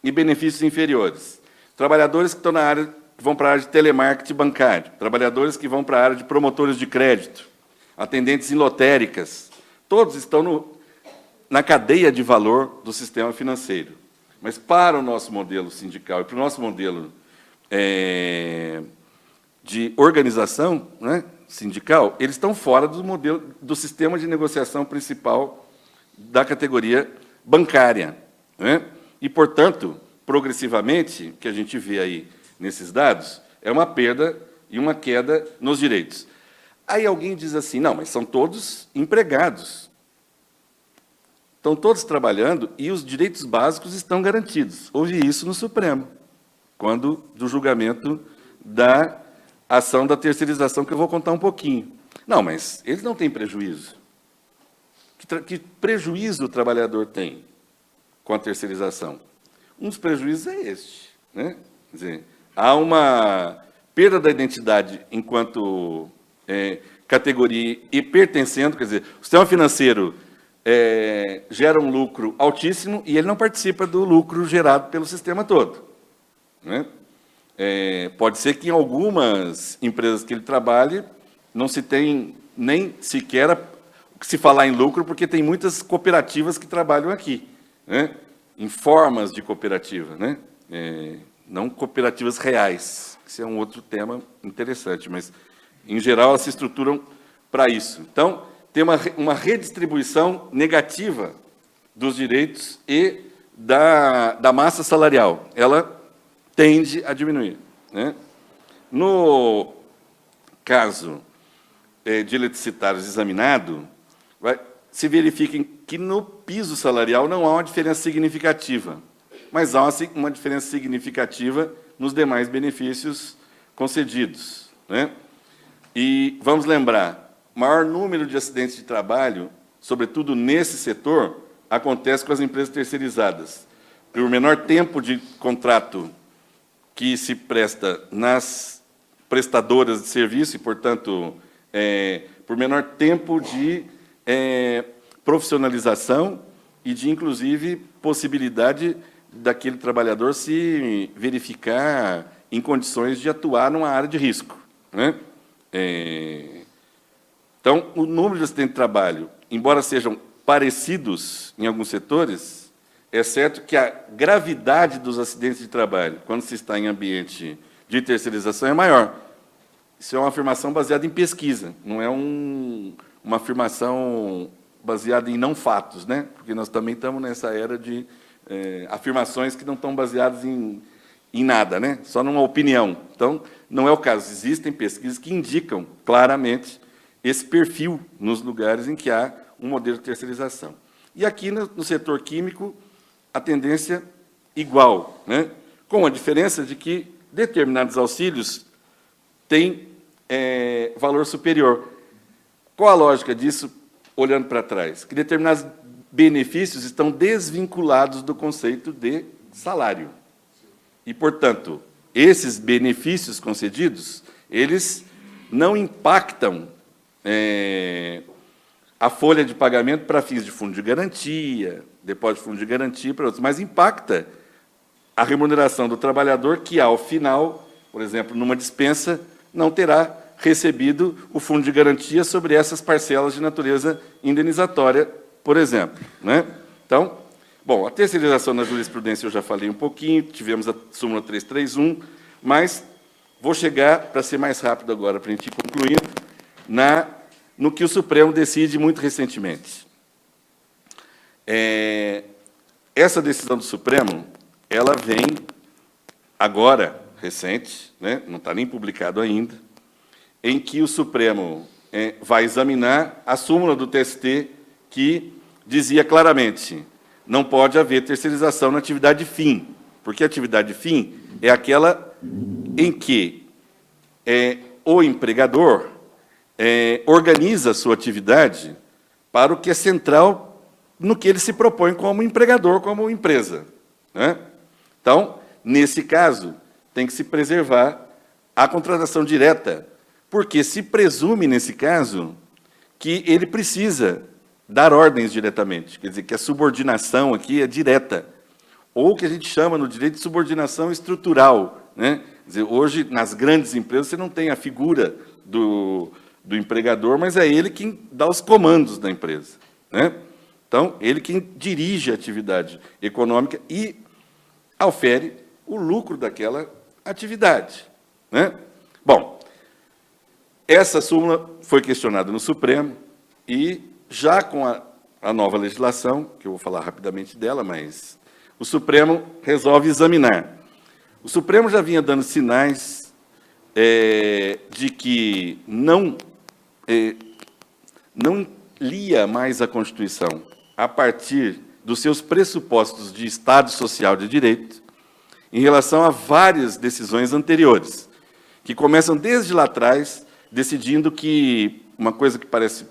e benefícios inferiores. Trabalhadores que estão na área, que vão para a área de telemarketing bancário, trabalhadores que vão para a área de promotores de crédito, atendentes em lotéricas, todos estão na cadeia de valor do sistema financeiro. Mas para o nosso modelo sindical e para o nosso modelo de organização, né, sindical, eles estão fora do modelo do sistema de negociação principal da categoria bancária, né? E, portanto, progressivamente, o que a gente vê aí nesses dados, é uma perda e uma queda nos direitos. Aí alguém diz assim, não, mas são todos empregados. Estão todos trabalhando e os direitos básicos estão garantidos. Houve isso no Supremo, quando do julgamento da ação da terceirização, que eu vou contar um pouquinho. Não, mas eles não têm prejuízo. Que prejuízo o trabalhador tem com a terceirização? Um dos prejuízos é este, né? Quer dizer, há uma perda da identidade enquanto categoria e pertencendo, quer dizer, o sistema financeiro gera um lucro altíssimo e ele não participa do lucro gerado pelo sistema todo, né? Pode ser que em algumas empresas que ele trabalhe não se tem nem sequer se falar em lucro, porque tem muitas cooperativas que trabalham aqui, né? Em formas de cooperativa, né? Não cooperativas reais. Esse é um outro tema interessante, mas, em geral, elas se estruturam para isso. Então, tem uma redistribuição negativa dos direitos e da massa salarial. Ela tende a diminuir, né? No caso de eletricitários examinado, se verifica que no piso salarial não há uma diferença significativa, mas há uma diferença significativa nos demais benefícios concedidos, né? E vamos lembrar, o maior número de acidentes de trabalho, sobretudo nesse setor, acontece com as empresas terceirizadas. Por menor tempo de contrato que se presta nas prestadoras de serviço e, portanto, por menor tempo de profissionalização e de, inclusive, possibilidade daquele trabalhador se verificar em condições de atuar numa área de risco, né? Então, o número de acidentes de trabalho, embora sejam parecidos em alguns setores, é certo que a gravidade dos acidentes de trabalho, quando se está em ambiente de terceirização, é maior. Isso é uma afirmação baseada em pesquisa, não é uma afirmação baseada em não fatos, né? Porque nós também estamos nessa era de afirmações que não estão baseadas em nada, né? Só numa opinião. Então, não é o caso. Existem pesquisas que indicam claramente esse perfil nos lugares em que há um modelo de terceirização. E aqui, no setor químico, a tendência igual, né? Com a diferença de que determinados auxílios têm valor superior. Qual a lógica disso, olhando para trás? Que determinados benefícios estão desvinculados do conceito de salário. E, portanto, esses benefícios concedidos, eles não impactam a folha de pagamento para fins de fundo de garantia, depósito de fundo de garantia para outros, mas impacta a remuneração do trabalhador que, ao final, por exemplo, numa dispensa, não terá recebido o fundo de garantia sobre essas parcelas de natureza indenizatória, por exemplo, né? Então, bom, a terceirização na jurisprudência eu já falei um pouquinho, tivemos a súmula 331, mas vou chegar, para ser mais rápido agora, para a gente ir concluindo, no que o Supremo decide muito recentemente. Essa decisão do Supremo, ela vem agora, recente, né? Não está nem publicado ainda, em que o Supremo vai examinar a súmula do TST que dizia claramente: não pode haver terceirização na atividade fim, porque a atividade fim é aquela em que o empregador organiza a sua atividade para o que é central no que ele se propõe como empregador, como empresa, né? Então, nesse caso, tem que se preservar a contratação direta, porque se presume, nesse caso, que ele precisa dar ordens diretamente, quer dizer, que a subordinação aqui é direta, ou o que a gente chama no direito de subordinação estrutural, né? Quer dizer, hoje, nas grandes empresas, você não tem a figura do empregador, mas é ele quem dá os comandos da empresa, né? Então, ele quem dirige a atividade econômica e aufere o lucro daquela atividade, né? Bom, essa súmula foi questionada no Supremo e, já com a nova legislação, que eu vou falar rapidamente dela, mas o Supremo resolve examinar. O Supremo já vinha dando sinais de que não lia mais a Constituição a partir dos seus pressupostos de Estado Social de Direito, em relação a várias decisões anteriores, que começam desde lá atrás, decidindo que, uma coisa que parece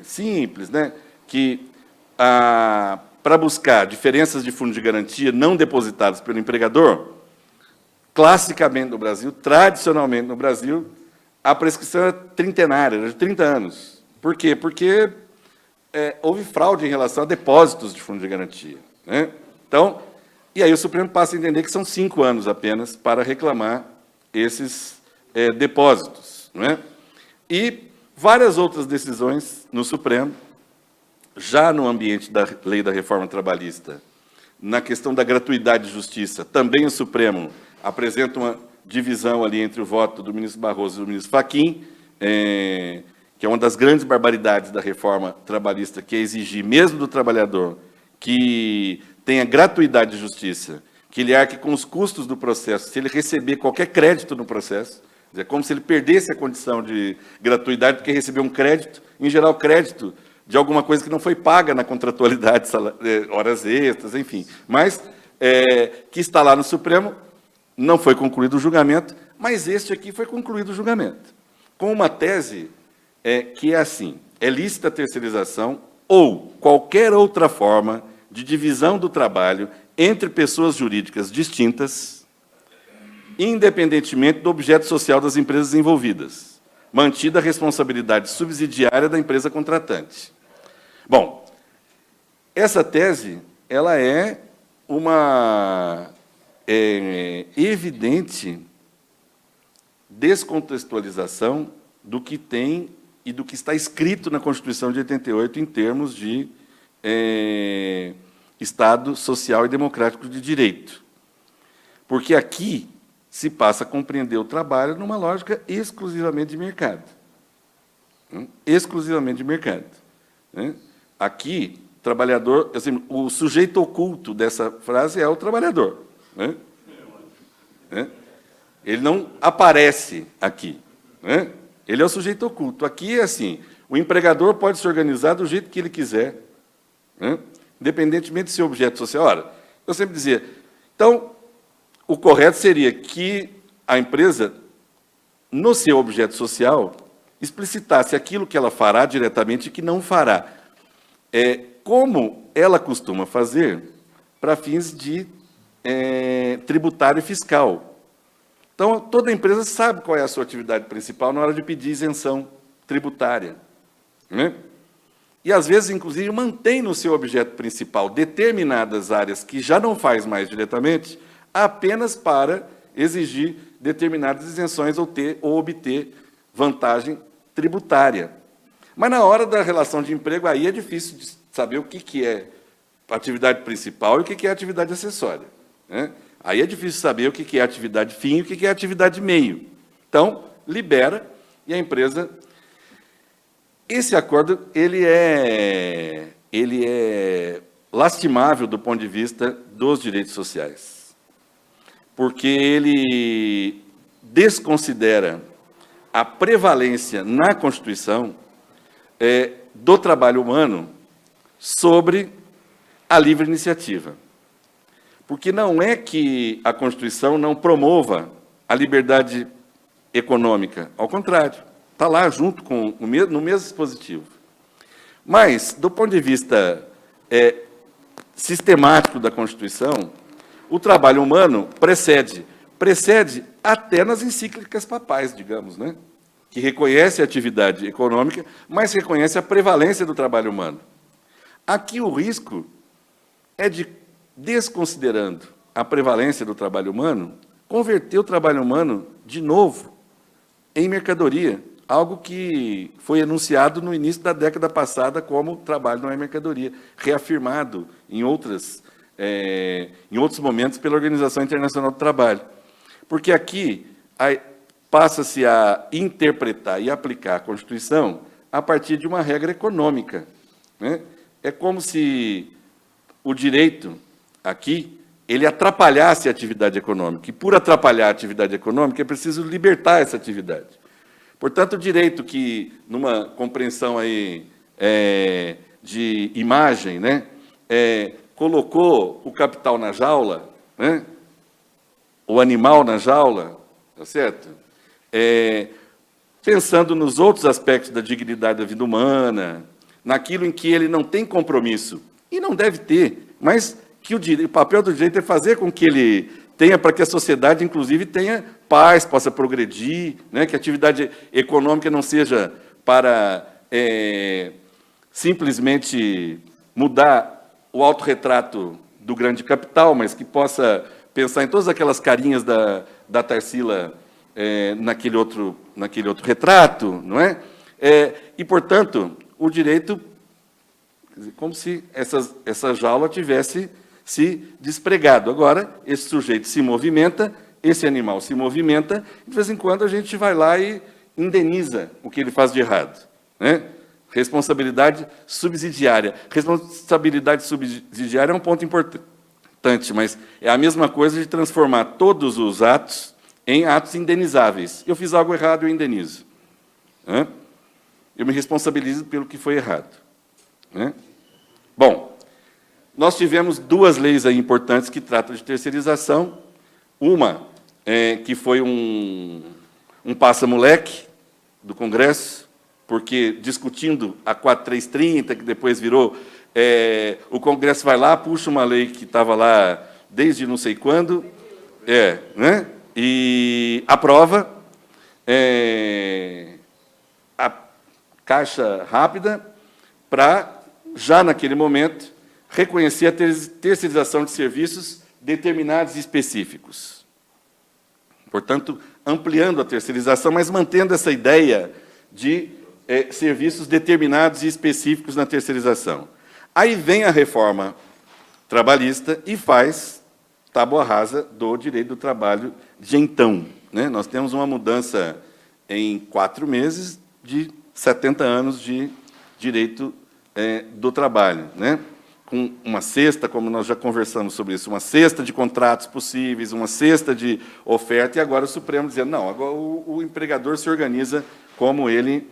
simples, né, que para buscar diferenças de fundo de garantia não depositados pelo empregador, classicamente no Brasil, tradicionalmente no Brasil, a prescrição era trintenária, era de 30 anos. Por quê? Porque houve fraude em relação a depósitos de fundo de garantia, né? Então, e aí o Supremo passa a entender que são 5 anos apenas para reclamar esses depósitos, não é? E várias outras decisões no Supremo, já no ambiente da lei da reforma trabalhista, na questão da gratuidade de justiça, também o Supremo apresenta uma divisão ali entre o voto do ministro Barroso e do ministro Fachin, que é uma das grandes barbaridades da reforma trabalhista, que é exigir, mesmo do trabalhador, que tenha gratuidade de justiça, que ele arque com os custos do processo, se ele receber qualquer crédito no processo. É como se ele perdesse a condição de gratuidade porque recebeu um crédito, em geral, crédito de alguma coisa que não foi paga na contratualidade, horas extras, enfim. Mas que está lá no Supremo, não foi concluído o julgamento, mas este aqui foi concluído o julgamento, com uma tese que é assim: é lícita a terceirização ou qualquer outra forma de divisão do trabalho entre pessoas jurídicas distintas, independentemente do objeto social das empresas envolvidas, mantida a responsabilidade subsidiária da empresa contratante. Bom, essa tese ela é uma evidente descontextualização do que tem e do que está escrito na Constituição de 88 em termos de Estado social e democrático de direito. Porque aqui se passa a compreender o trabalho numa lógica exclusivamente de mercado. Exclusivamente de mercado. Aqui, trabalhador, assim, o sujeito oculto dessa frase é o trabalhador. Ele não aparece aqui. Ele é o sujeito oculto. Aqui é assim: o empregador pode se organizar do jeito que ele quiser, independentemente de ser objeto social. Ora, eu sempre dizia, então, o correto seria que a empresa, no seu objeto social, explicitasse aquilo que ela fará diretamente e que não fará, como ela costuma fazer para fins de tributário e fiscal. Então, toda empresa sabe qual é a sua atividade principal na hora de pedir isenção tributária, E, às vezes, inclusive, mantém no seu objeto principal determinadas áreas que já não faz mais diretamente, apenas para exigir determinadas isenções ou obter vantagem tributária. Mas, na hora da relação de emprego, aí é difícil de saber o que é atividade principal e o que é atividade acessória. Aí é difícil saber o que é atividade fim e o que é atividade meio. Então, libera e a empresa... Esse acordo ele é lastimável do ponto de vista dos direitos sociais, porque ele desconsidera a prevalência na Constituição do trabalho humano sobre a livre iniciativa. Porque não é que a Constituição não promova a liberdade econômica, ao contrário, está lá junto com no mesmo dispositivo. Mas, do ponto de vista sistemático da Constituição, o trabalho humano precede até nas encíclicas papais, digamos, que reconhece a atividade econômica, mas reconhece a prevalência do trabalho humano. Aqui o risco é de, desconsiderando a prevalência do trabalho humano, converter o trabalho humano, de novo, em mercadoria, algo que foi enunciado no início da década passada como trabalho não é mercadoria, reafirmado em outros momentos pela Organização Internacional do Trabalho. Porque aqui passa-se a interpretar e aplicar a Constituição a partir de uma regra econômica. É como se o direito, aqui, ele atrapalhasse a atividade econômica. E, por atrapalhar a atividade econômica, é preciso libertar essa atividade. Portanto, o direito que, numa compreensão aí, de imagem, colocou o capital na jaula, o animal na jaula, tá certo? Pensando nos outros aspectos da dignidade da vida humana, naquilo em que ele não tem compromisso, e não deve ter, mas que o papel do direito é fazer com que ele tenha, para que a sociedade, inclusive, tenha paz, possa progredir, que a atividade econômica não seja para simplesmente mudar o autorretrato do grande capital, mas que possa pensar em todas aquelas carinhas da Tarsila naquele outro retrato, não é? E, portanto, o direito, como se essa jaula tivesse se despregado. Agora, esse sujeito se movimenta, esse animal se movimenta, e, de vez em quando, a gente vai lá e indeniza o que ele faz de errado, né? Responsabilidade subsidiária. Responsabilidade subsidiária é um ponto importante, mas é a mesma coisa de transformar todos os atos em atos indenizáveis. Eu fiz algo errado, eu indenizo. Eu me responsabilizo pelo que foi errado. Bom, nós tivemos duas leis aí importantes que tratam de terceirização. Uma, que foi um passa-moleque do Congresso, porque, discutindo a 4330, que depois virou, o Congresso vai lá, puxa uma lei que estava lá desde não sei quando, né? E aprova a caixa rápida para, já naquele momento, reconhecer a terceirização de serviços determinados e específicos. Portanto, ampliando a terceirização, mas mantendo essa ideia de serviços determinados e específicos na terceirização. Aí vem a reforma trabalhista e faz tábua rasa do direito do trabalho de então, né? Nós temos uma mudança em 4 meses de 70 anos de direito do trabalho, né? Com uma cesta, como nós já conversamos sobre isso, uma cesta de contratos possíveis, uma cesta de oferta, e agora o Supremo dizendo, não, agora o empregador se organiza como ele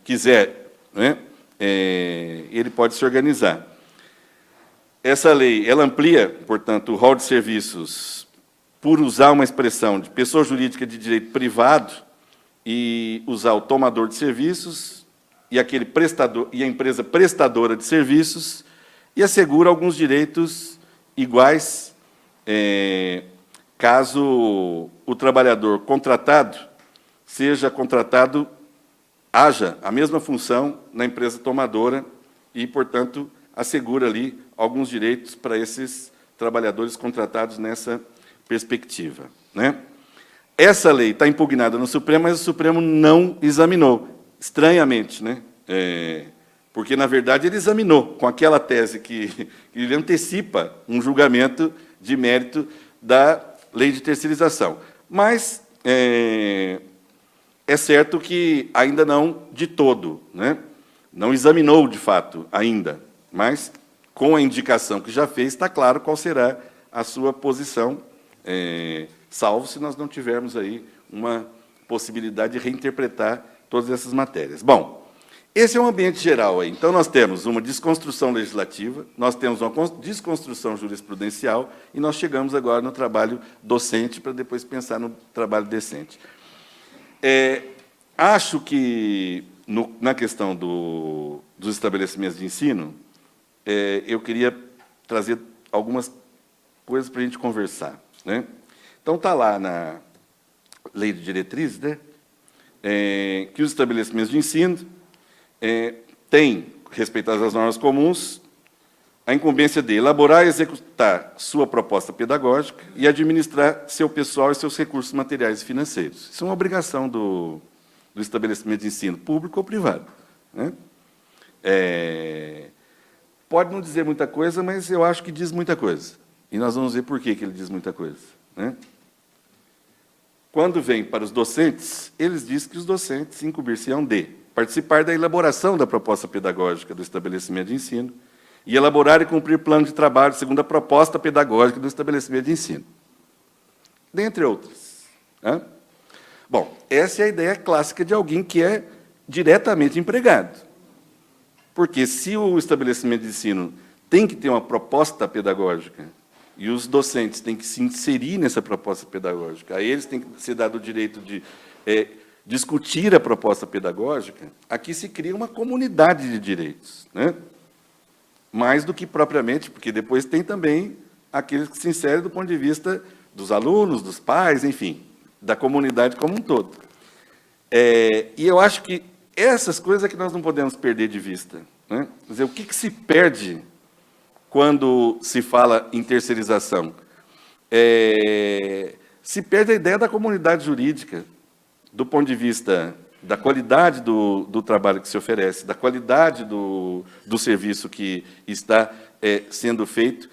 quiser, né? Ele pode se organizar. Essa lei, ela amplia, portanto, o rol de serviços, por usar uma expressão de pessoa jurídica de direito privado e usar o tomador de serviços e aquele prestador e a empresa prestadora de serviços, e assegura alguns direitos iguais caso o trabalhador contratado haja a mesma função na empresa tomadora e, portanto, assegura ali alguns direitos para esses trabalhadores contratados nessa perspectiva, né? Essa lei está impugnada no Supremo, mas o Supremo não examinou, estranhamente, né? Porque, na verdade, ele examinou com aquela tese que ele antecipa um julgamento de mérito da lei de terceirização. Mas é certo que ainda não de todo, né? Não examinou, de fato, ainda, mas, com a indicação que já fez, está claro qual será a sua posição, salvo se nós não tivermos aí uma possibilidade de reinterpretar todas essas matérias. Bom, esse é um ambiente geral aí. Então, nós temos uma desconstrução legislativa, nós temos uma desconstrução jurisprudencial, e nós chegamos agora no trabalho docente, para depois pensar no trabalho decente. Acho que, na questão dos estabelecimentos de ensino, eu queria trazer algumas coisas para a gente conversar, né? Então, está lá na Lei de Diretrizes, né, que os estabelecimentos de ensino têm, respeitadas as normas comuns, a incumbência de elaborar e executar sua proposta pedagógica e administrar seu pessoal e seus recursos materiais e financeiros. Isso é uma obrigação do estabelecimento de ensino, público ou privado, né? Pode não dizer muita coisa, mas eu acho que diz muita coisa. E nós vamos ver por que ele diz muita coisa, né? Quando vem para os docentes, eles dizem que os docentes incumbir-se-ão de participar da elaboração da proposta pedagógica do estabelecimento de ensino e elaborar e cumprir plano de trabalho segundo a proposta pedagógica do estabelecimento de ensino, dentre outras, né? Bom, essa é a ideia clássica de alguém que é diretamente empregado. Porque, se o estabelecimento de ensino tem que ter uma proposta pedagógica e os docentes têm que se inserir nessa proposta pedagógica, a eles tem que ser dado o direito de discutir a proposta pedagógica, aqui se cria uma comunidade de direitos, né? Mais do que propriamente, porque depois tem também aqueles que se inserem do ponto de vista dos alunos, dos pais, enfim, da comunidade como um todo. E eu acho que essas coisas é que nós não podemos perder de vista, né? Quer dizer, o que se perde quando se fala em terceirização? Se perde a ideia da comunidade jurídica, do ponto de vista da qualidade do trabalho que se oferece, da qualidade do serviço que está sendo feito,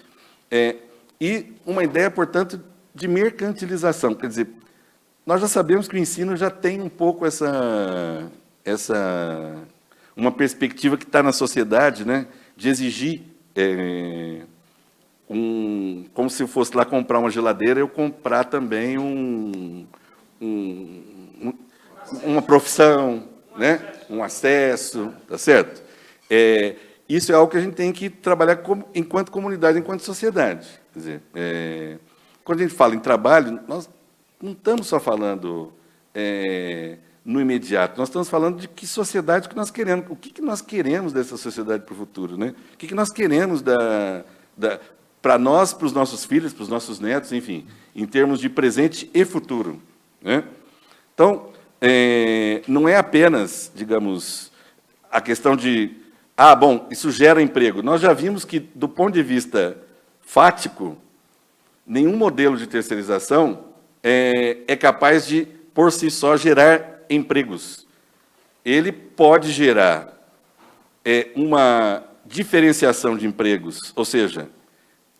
e uma ideia, portanto, de mercantilização. Quer dizer, nós já sabemos que o ensino já tem um pouco uma perspectiva que está na sociedade, né, de exigir, como se eu fosse lá comprar uma geladeira, eu comprar também uma profissão, né, um acesso, tá certo? Isso é algo que a gente tem que trabalhar enquanto comunidade, enquanto sociedade. Quer dizer, quando a gente fala em trabalho, nós não estamos só falando no imediato, nós estamos falando de que sociedade que nós queremos, o que nós queremos dessa sociedade para o futuro, né? O que nós queremos para nós, para os nossos filhos, para os nossos netos, enfim, em termos de presente e futuro, né? Então, não é apenas, digamos, a questão de, bom, isso gera emprego. Nós já vimos que, do ponto de vista fático, nenhum modelo de terceirização é capaz de, por si só, gerar empregos. Ele pode gerar uma diferenciação de empregos, ou seja,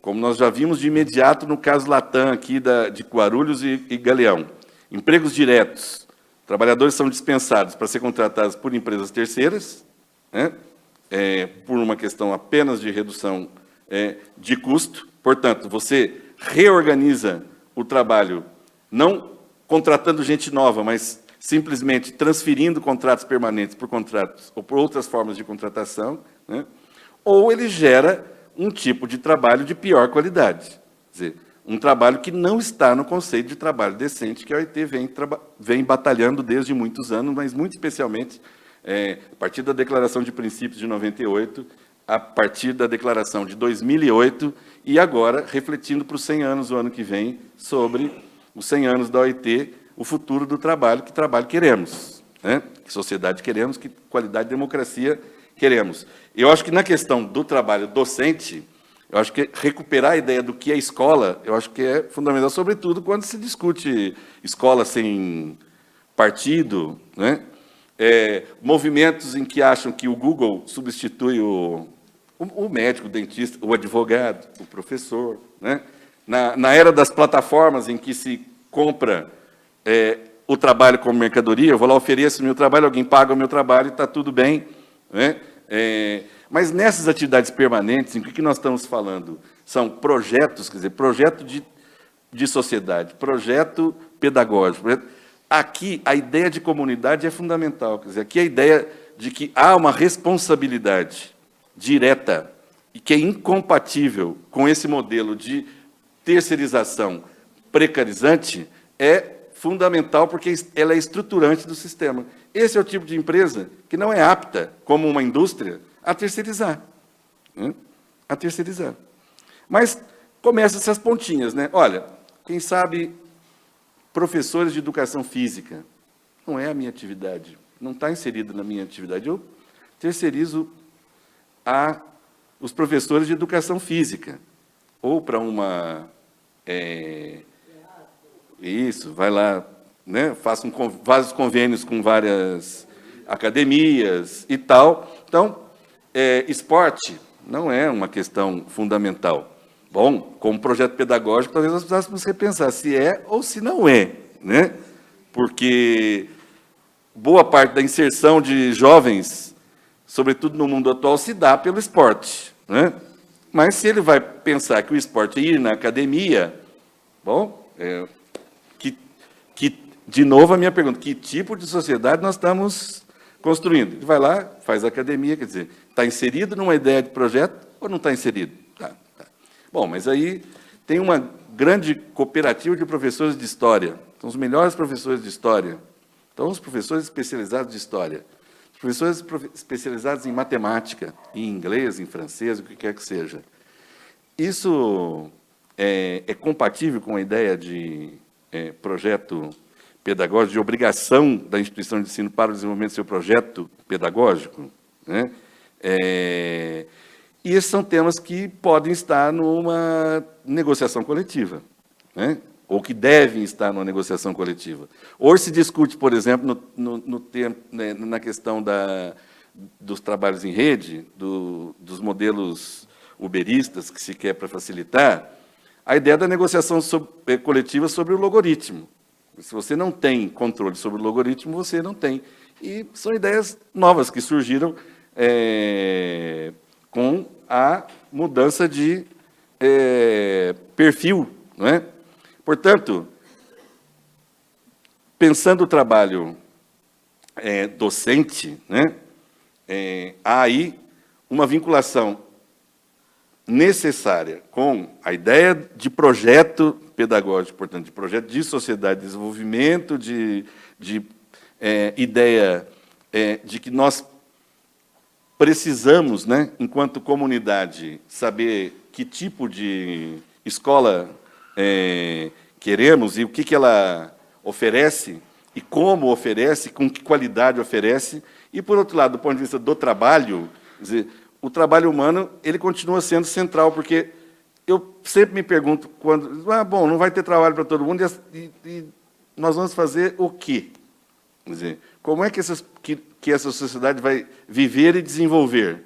como nós já vimos de imediato no caso Latam, aqui de Guarulhos e Galeão, empregos diretos. Trabalhadores são dispensados para ser contratados por empresas terceiras, né, por uma questão apenas de redução de custo. Portanto, você reorganiza o trabalho, não contratando gente nova, mas simplesmente transferindo contratos permanentes por contratos ou por outras formas de contratação, né, ou ele gera um tipo de trabalho de pior qualidade. Quer dizer, um trabalho que não está no conceito de trabalho decente que a OIT vem batalhando desde muitos anos, mas muito especialmente a partir da Declaração de Princípios de 98, a partir da Declaração de 2008, e agora refletindo para os 100 anos, o ano que vem, sobre os 100 anos da OIT, o futuro do trabalho, que trabalho queremos, né? Que sociedade queremos, que qualidade de democracia queremos. Eu acho que na questão do trabalho docente, eu acho que recuperar a ideia do que é escola, eu acho que é fundamental, sobretudo quando se discute escola sem partido, né? Movimentos em que acham que o Google substitui o médico, o dentista, o advogado, o professor, né? Na era das plataformas em que se compra o trabalho como mercadoria, eu vou lá, ofereço o meu trabalho, alguém paga o meu trabalho e está tudo bem, né? Mas nessas atividades permanentes, em que nós estamos falando? São projetos, quer dizer, projeto de sociedade, projeto pedagógico. Aqui, a ideia de comunidade é fundamental. Quer dizer, aqui a ideia de que há uma responsabilidade direta e que é incompatível com esse modelo de terceirização precarizante é fundamental, porque ela é estruturante do sistema. Esse é o tipo de empresa que não é apta, como uma indústria, a terceirizar. Né? A terceirizar. Mas começam essas pontinhas, né? Olha, quem sabe professores de educação física. Não é a minha atividade, não está inserido na minha atividade. Eu terceirizo os professores de educação física. Ou para uma... Isso, vai lá, né? Faço vários convênios com várias academias e tal. Então, esporte não é uma questão fundamental. Bom, como projeto pedagógico, talvez nós precisássemos repensar se é ou se não é, né? Porque boa parte da inserção de jovens, sobretudo no mundo atual, se dá pelo esporte, né? Mas se ele vai pensar que o esporte é ir na academia, bom, de novo a minha pergunta, que tipo de sociedade nós estamos construindo? Ele vai lá, faz academia, quer dizer, está inserido numa ideia de projeto ou não está inserido? Tá. Bom, mas aí tem uma grande cooperativa de professores de história, são os melhores professores de história, então os professores especializados de história, os professores especializados em matemática, em inglês, em francês, o que quer que seja. Isso é compatível com a ideia de projeto pedagógico, de obrigação da instituição de ensino para o desenvolvimento do seu projeto pedagógico, né? E esses são temas que podem estar numa negociação coletiva, né? Ou que devem estar numa negociação coletiva. Hoje se discute, por exemplo, na questão dos trabalhos em rede, dos modelos uberistas que se quer para facilitar, a ideia da negociação coletiva sobre o logaritmo. Se você não tem controle sobre o logaritmo, você não tem. E são ideias novas que surgiram com a mudança de perfil, não é? Portanto, pensando o trabalho docente, né, há aí uma vinculação necessária com a ideia de projeto pedagógico, portanto, de projeto de sociedade, de desenvolvimento, de ideia de que nós precisamos, né, enquanto comunidade, saber que tipo de escola queremos e o que ela oferece, e como oferece, com que qualidade oferece. E, por outro lado, do ponto de vista do trabalho, quer dizer, o trabalho humano ele continua sendo central, porque eu sempre me pergunto, quando, bom, não vai ter trabalho para todo mundo, e nós vamos fazer o quê? Quer dizer, como é que essa sociedade vai viver e desenvolver?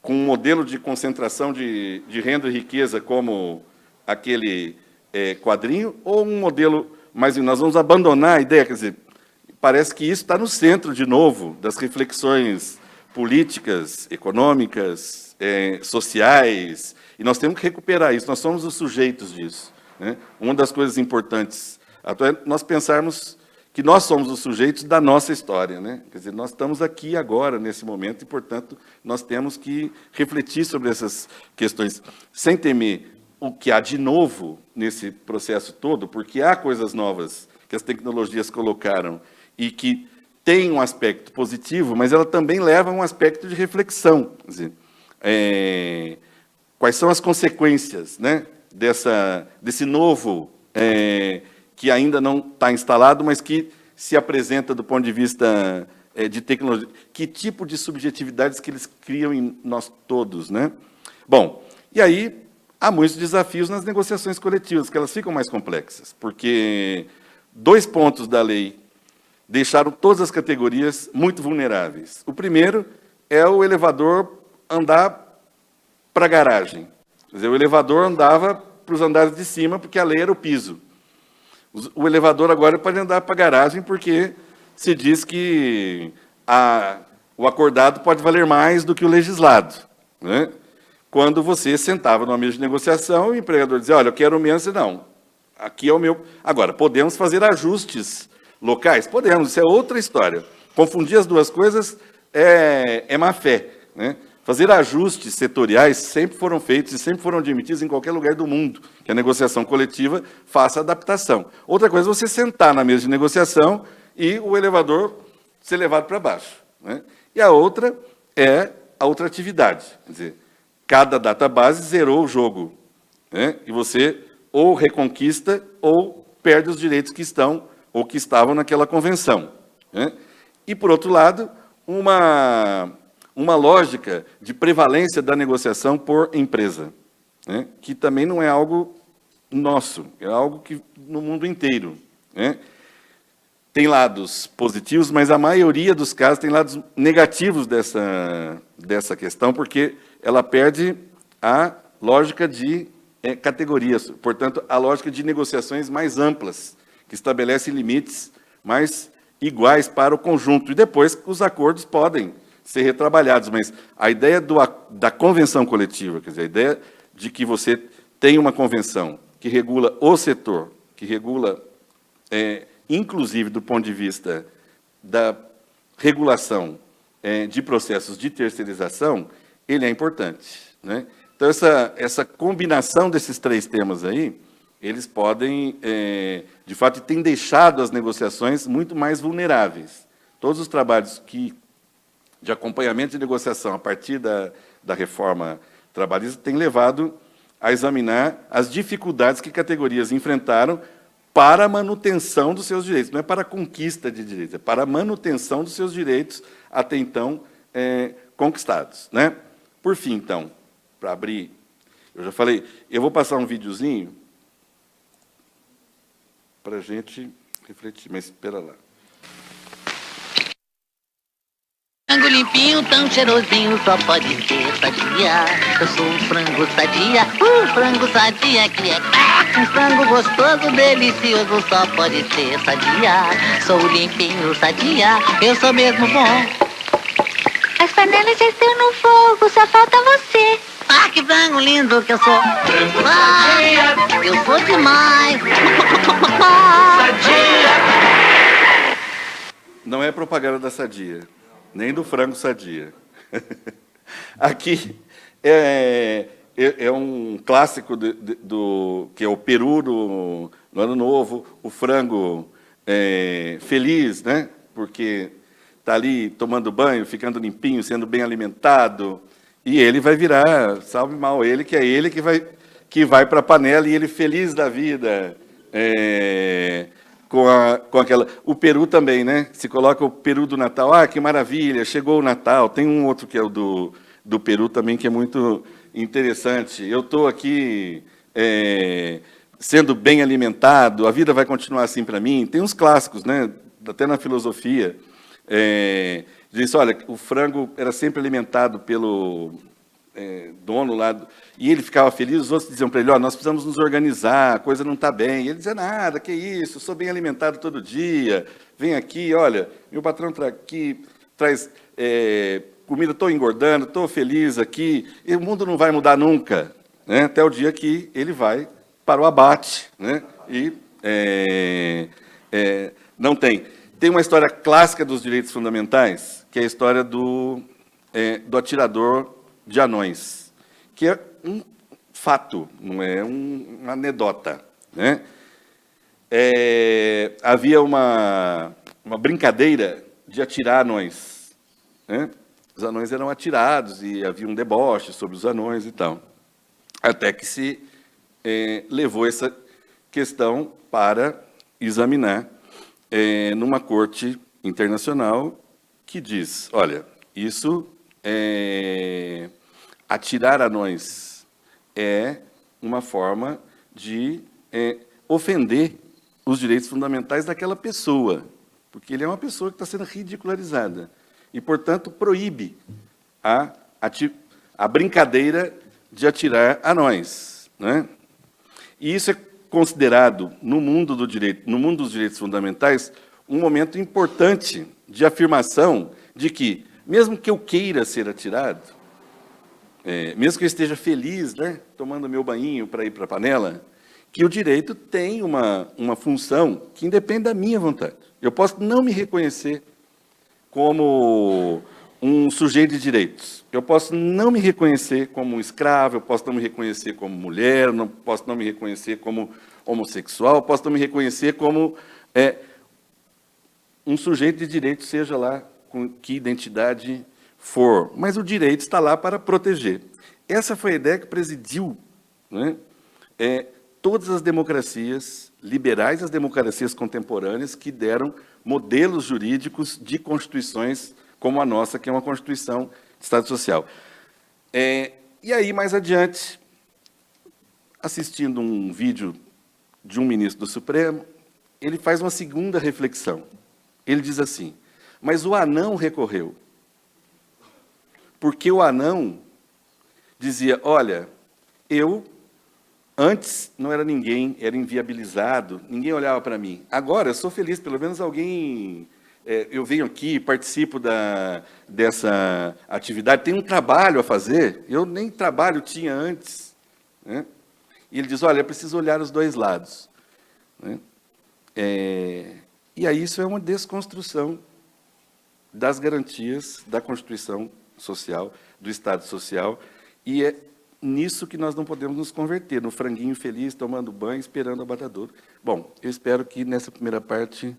Com um modelo de concentração de renda e riqueza como aquele quadrinho, ou um modelo mais... Nós vamos abandonar a ideia, quer dizer, parece que isso está no centro, de novo, das reflexões políticas, econômicas, sociais, e nós temos que recuperar isso, nós somos os sujeitos disso, né? Uma das coisas importantes é nós pensarmos que nós somos os sujeitos da nossa história, né? Quer dizer, nós estamos aqui agora, nesse momento, e, portanto, nós temos que refletir sobre essas questões, sem temer o que há de novo nesse processo todo, porque há coisas novas que as tecnologias colocaram e que têm um aspecto positivo, mas ela também leva a um aspecto de reflexão. Quer dizer, quais são as consequências, né, desse novo que ainda não está instalado, mas que se apresenta do ponto de vista de tecnologia? Que tipo de subjetividades que eles criam em nós todos, né? Bom, e aí há muitos desafios nas negociações coletivas, que elas ficam mais complexas, porque 2 pontos da lei deixaram todas as categorias muito vulneráveis. O primeiro é o elevador andar para a garagem. Quer dizer, o elevador andava para os andares de cima, porque a lei era o piso. O elevador agora pode andar para a garagem, porque se diz que o acordado pode valer mais do que o legislado, né? Quando você sentava numa mesa de negociação, o empregador dizia, olha, eu quero menos, e não, aqui é o meu... Agora, podemos fazer ajustes locais? Podemos, isso é outra história. Confundir as duas coisas é má fé, né? Fazer ajustes setoriais sempre foram feitos e sempre foram admitidos em qualquer lugar do mundo, que a negociação coletiva faça adaptação. Outra coisa é você sentar na mesa de negociação e o elevador ser levado para baixo, né? E a outra é a outra atividade. Quer dizer, cada database zerou o jogo, né? E você ou reconquista ou perde os direitos que estão ou que estavam naquela convenção, né? E, por outro lado, uma lógica de prevalência da negociação por empresa, né? Que também não é algo nosso, é algo que no mundo inteiro, né? Tem lados positivos, mas a maioria dos casos tem lados negativos dessa questão, porque ela perde a lógica de categorias, portanto, a lógica de negociações mais amplas, que estabelece limites mais iguais para o conjunto. E depois os acordos podem ser retrabalhados, mas a ideia da convenção coletiva, quer dizer, a ideia de que você tem uma convenção que regula o setor, que regula, inclusive do ponto de vista da regulação de processos de terceirização, ele é importante, né? Então, essa combinação desses 3 temas aí, eles podem, de fato, têm deixado as negociações muito mais vulneráveis. Todos os trabalhos de acompanhamento de negociação a partir da reforma trabalhista têm levado a examinar as dificuldades que categorias enfrentaram para a manutenção dos seus direitos. Não é para a conquista de direitos, é para a manutenção dos seus direitos até então conquistados, né? Por fim, então, para abrir, eu já falei, eu vou passar um videozinho para a gente refletir, mas espera lá. Frango limpinho, tão cheirosinho, só pode ser Sadia. Eu sou um frango Sadia, frango Sadia que é um frango gostoso, delicioso, só pode ser Sadia. Sou limpinho, Sadia, eu sou mesmo bom. As panelas já estão no fogo, só falta você. Ah, que frango lindo que eu sou. Ah, eu sou demais. Não é propaganda da Sadia, nem do frango Sadia. Aqui é um clássico que é o peru no Ano Novo, o frango feliz, né? Porque está ali tomando banho, ficando limpinho, sendo bem alimentado, e ele vai virar, salve mal ele que vai para a panela, e ele feliz da vida, com aquela... O peru também, né? Se coloca o peru do Natal, ah, que maravilha, chegou o Natal. Tem um outro que é o do peru também, que é muito interessante. Eu estou aqui sendo bem alimentado, a vida vai continuar assim para mim. Tem uns clássicos, né? Até na filosofia, diz, olha, o frango era sempre alimentado pelo dono lá, e ele ficava feliz, os outros diziam para ele, nós precisamos nos organizar, a coisa não está bem. E ele dizia, nada, que isso, eu sou bem alimentado todo dia, vem aqui, olha, meu patrão traz comida, estou engordando, estou feliz aqui, e o mundo não vai mudar nunca, né? Até o dia que ele vai para o abate, né? E não tem. Tem uma história clássica dos direitos fundamentais, que é a história do atirador de anões, que é um fato, não é uma anedota, né? Havia uma brincadeira de atirar anões, né? Os anões eram atirados e havia um deboche sobre os anões e tal, até que se levou essa questão para examinar numa corte internacional que diz, olha, isso atirar anões é uma forma de ofender os direitos fundamentais daquela pessoa, porque ele é uma pessoa que está sendo ridicularizada e, portanto, proíbe a brincadeira de atirar anões, né? E isso é considerado, no mundo dos direitos fundamentais, um momento importante de afirmação de que, mesmo que eu queira ser atirado, mesmo que eu esteja feliz, né, tomando meu banhinho para ir para a panela, que o direito tem uma função que independe da minha vontade. Eu posso não me reconhecer como um sujeito de direitos. Eu posso não me reconhecer como um escravo, eu posso não me reconhecer como mulher, posso não me reconhecer como homossexual, posso não me reconhecer como um sujeito de direitos, seja lá com que identidade for. Mas o direito está lá para proteger. Essa foi a ideia que presidiu, né, todas as democracias liberais, as democracias contemporâneas, que deram modelos jurídicos de constituições como a nossa, que é uma Constituição de Estado Social. E aí, mais adiante, assistindo um vídeo de um ministro do Supremo, ele faz uma segunda reflexão. Ele diz assim, mas o anão recorreu, porque o anão dizia, olha, eu antes não era ninguém, era inviabilizado, ninguém olhava para mim. Agora eu sou feliz, pelo menos alguém... eu venho aqui, participo dessa atividade, tenho um trabalho a fazer, eu nem trabalho tinha antes, né? E ele diz, olha, é preciso olhar os dois lados, né? E aí isso é uma desconstrução das garantias da Constituição Social, do Estado Social, e é nisso que nós não podemos nos converter, no franguinho feliz, tomando banho, esperando o abatedouro. Bom, eu espero que nessa primeira parte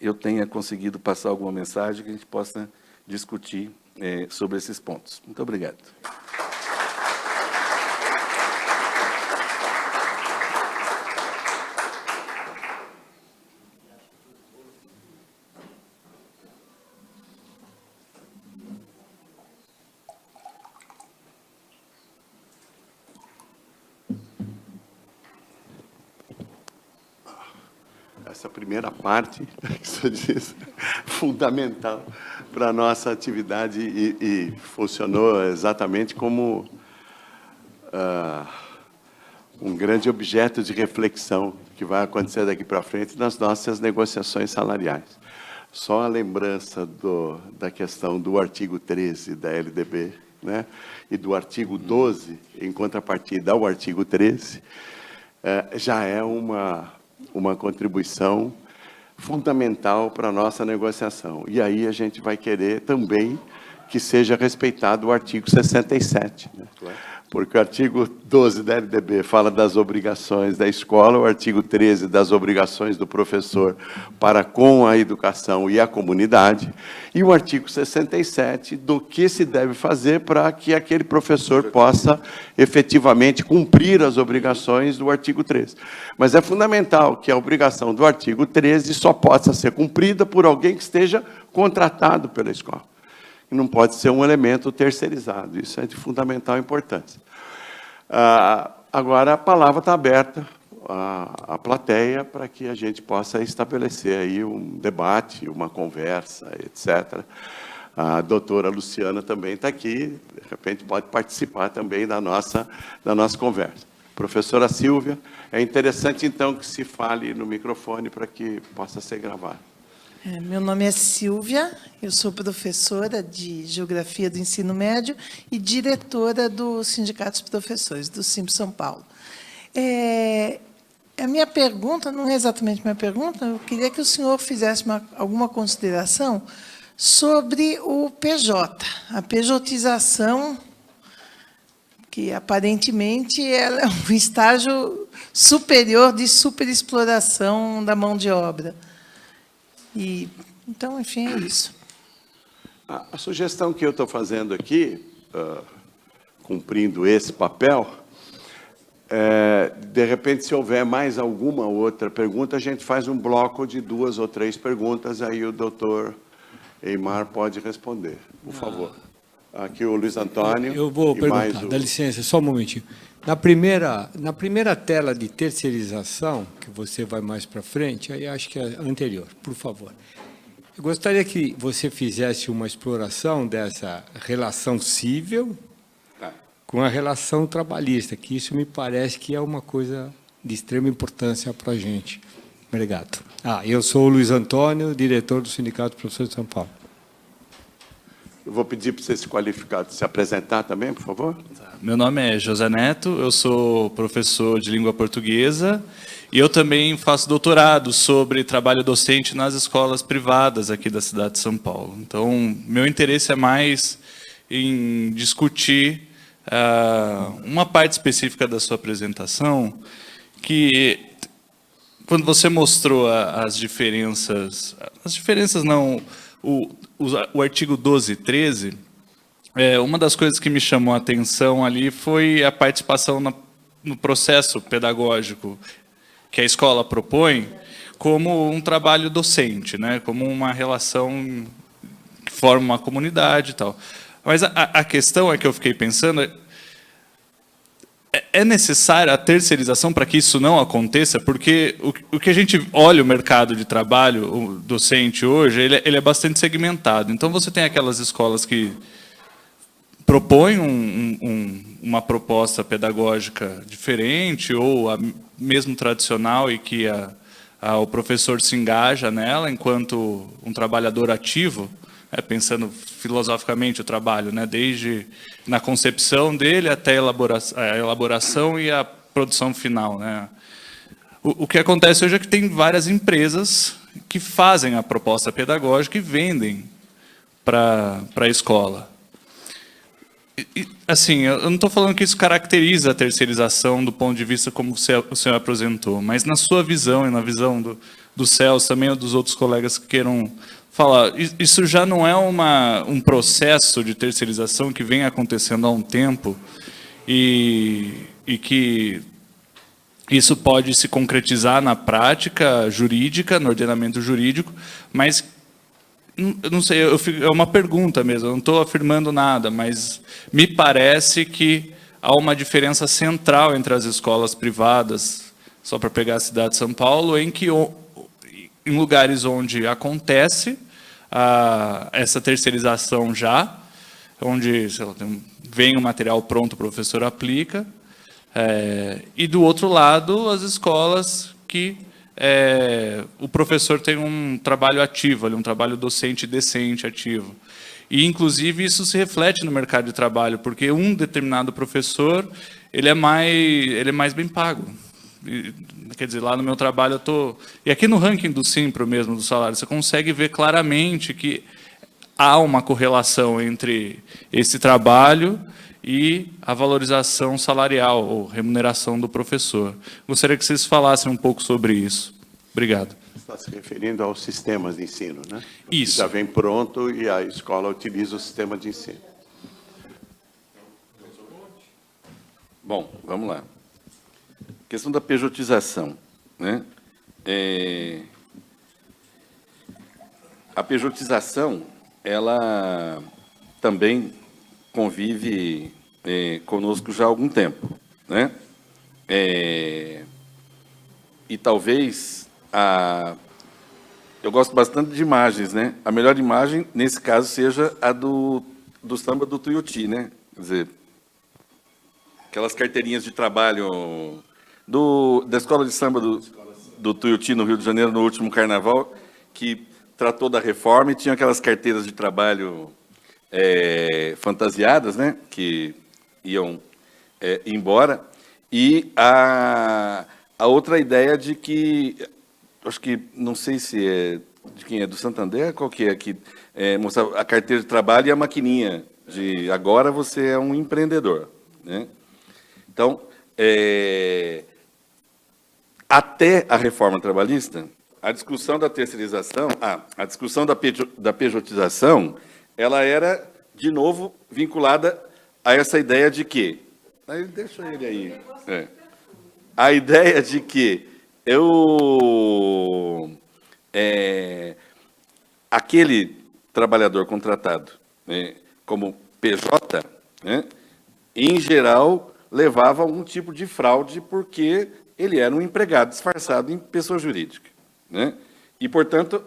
eu tenha conseguido passar alguma mensagem que a gente possa discutir sobre esses pontos. Muito obrigado. essa primeira parte, que você diz, fundamental para a nossa atividade e funcionou exatamente como um grande objeto de reflexão que vai acontecer daqui para frente nas nossas negociações salariais. Só a lembrança da questão do artigo 13 da LDB, né, e do artigo 12, em contrapartida ao artigo 13, já é uma contribuição fundamental para a nossa negociação. E aí a gente vai querer também que seja respeitado o artigo 67, né? Porque o artigo 12 da LDB fala das obrigações da escola, o artigo 13 das obrigações do professor para com a educação e a comunidade, e o artigo 67 do que se deve fazer para que aquele professor possa efetivamente cumprir as obrigações do artigo 13. Mas é fundamental que a obrigação do artigo 13 só possa ser cumprida por alguém que esteja contratado pela escola. E não pode ser um elemento terceirizado. Isso é de fundamental importância. Agora, a palavra está aberta à plateia para que a gente possa estabelecer aí um debate, uma conversa, etc. A doutora Luciana também está aqui, de repente pode participar também da nossa conversa. Professora Silvia, é interessante, então, que se fale no microfone para que possa ser gravado. Meu nome é Silvia, eu sou professora de Geografia do Ensino Médio e diretora do Sindicato dos Professores, do SIMP São Paulo. A minha pergunta, não é exatamente minha pergunta, eu queria que o senhor fizesse alguma consideração sobre o PJ, a pejotização, que aparentemente ela é um estágio superior de superexploração da mão de obra. Então, enfim, é isso. A sugestão que eu estou fazendo aqui, cumprindo esse papel, de repente, se houver mais alguma outra pergunta, a gente faz um bloco de 2 ou 3 perguntas, aí o doutor Eymar pode responder, por favor. Aqui o Luiz Antônio. Eu vou perguntar, dá licença, só um momentinho. Na primeira tela de terceirização, que você vai mais para frente, aí acho que é a anterior, por favor. Eu gostaria que você fizesse uma exploração dessa relação civil com a relação trabalhista, que isso me parece que é uma coisa de extrema importância para a gente. Obrigado. Eu sou o Luiz Antônio, diretor do Sindicato dos Professores de São Paulo. Eu vou pedir para você se qualificar, se apresentar também, por favor. Meu nome é José Neto, eu sou professor de língua portuguesa e eu também faço doutorado sobre trabalho docente nas escolas privadas aqui da cidade de São Paulo. Então, meu interesse é mais em discutir uma parte específica da sua apresentação, que quando você mostrou as diferenças não, o artigo 12 e 13, uma das coisas que me chamou a atenção ali foi a participação no processo pedagógico que a escola propõe como um trabalho docente, né? Como uma relação que forma uma comunidade e tal. Mas a questão é que eu fiquei pensando, é necessária a terceirização para que isso não aconteça? Porque o que a gente olha o mercado de trabalho docente hoje, ele é bastante segmentado. Então, você tem aquelas escolas que propõem uma proposta pedagógica diferente, ou mesmo tradicional, e que o professor se engaja nela enquanto um trabalhador ativo, pensando filosoficamente o trabalho, né, desde na concepção dele até a elaboração e a produção final, né. O que acontece hoje é que tem várias empresas que fazem a proposta pedagógica e vendem para a escola. Assim, eu não estou falando que isso caracteriza a terceirização do ponto de vista como o senhor apresentou, mas na sua visão e na visão do Celso também, ou dos outros colegas que queiram falar, isso já não é um processo de terceirização que vem acontecendo há um tempo e que isso pode se concretizar na prática jurídica, no ordenamento jurídico, mas eu não sei, é uma pergunta mesmo, eu não estou afirmando nada, mas me parece que há uma diferença central entre as escolas privadas, só para pegar a cidade de São Paulo, em que em lugares onde acontece essa terceirização já, onde sei lá, vem o material pronto, o professor aplica, e do outro lado, as escolas que o professor tem um trabalho ativo, um trabalho docente decente, ativo. E, inclusive, isso se reflete no mercado de trabalho, porque um determinado professor ele é mais bem pago. Quer dizer, lá no meu trabalho eu estou... E aqui no ranking do Simpro mesmo, do salário, você consegue ver claramente que há uma correlação entre esse trabalho e a valorização salarial, ou remuneração do professor. Gostaria que vocês falassem um pouco sobre isso. Obrigado. Está se referindo aos sistemas de ensino, né? Isso. Já vem pronto e a escola utiliza o sistema de ensino. Bom, vamos lá. Questão da pejotização, né? A pejotização, ela também convive conosco já há algum tempo, né? E talvez eu gosto bastante de imagens, né? A melhor imagem nesse caso seja a do samba do Tuiuti, né? Quer dizer, aquelas carteirinhas de trabalho da escola de samba do Tuiuti, no Rio de Janeiro, no último carnaval, que tratou da reforma e tinha aquelas carteiras de trabalho fantasiadas, né, que iam embora. E a outra ideia de que, acho que, não sei se é de quem é, do Santander, qual que é, que mostrava a carteira de trabalho e a maquininha de agora você é um empreendedor, né? Então, até a reforma trabalhista, a discussão da terceirização, a discussão da pejotização, ela era, de novo, vinculada a essa ideia de que... Deixa ele aí. A ideia de que aquele trabalhador contratado, né, como PJ, né, em geral, levava algum tipo de fraude porque ele era um empregado disfarçado em pessoa jurídica, né? E, portanto,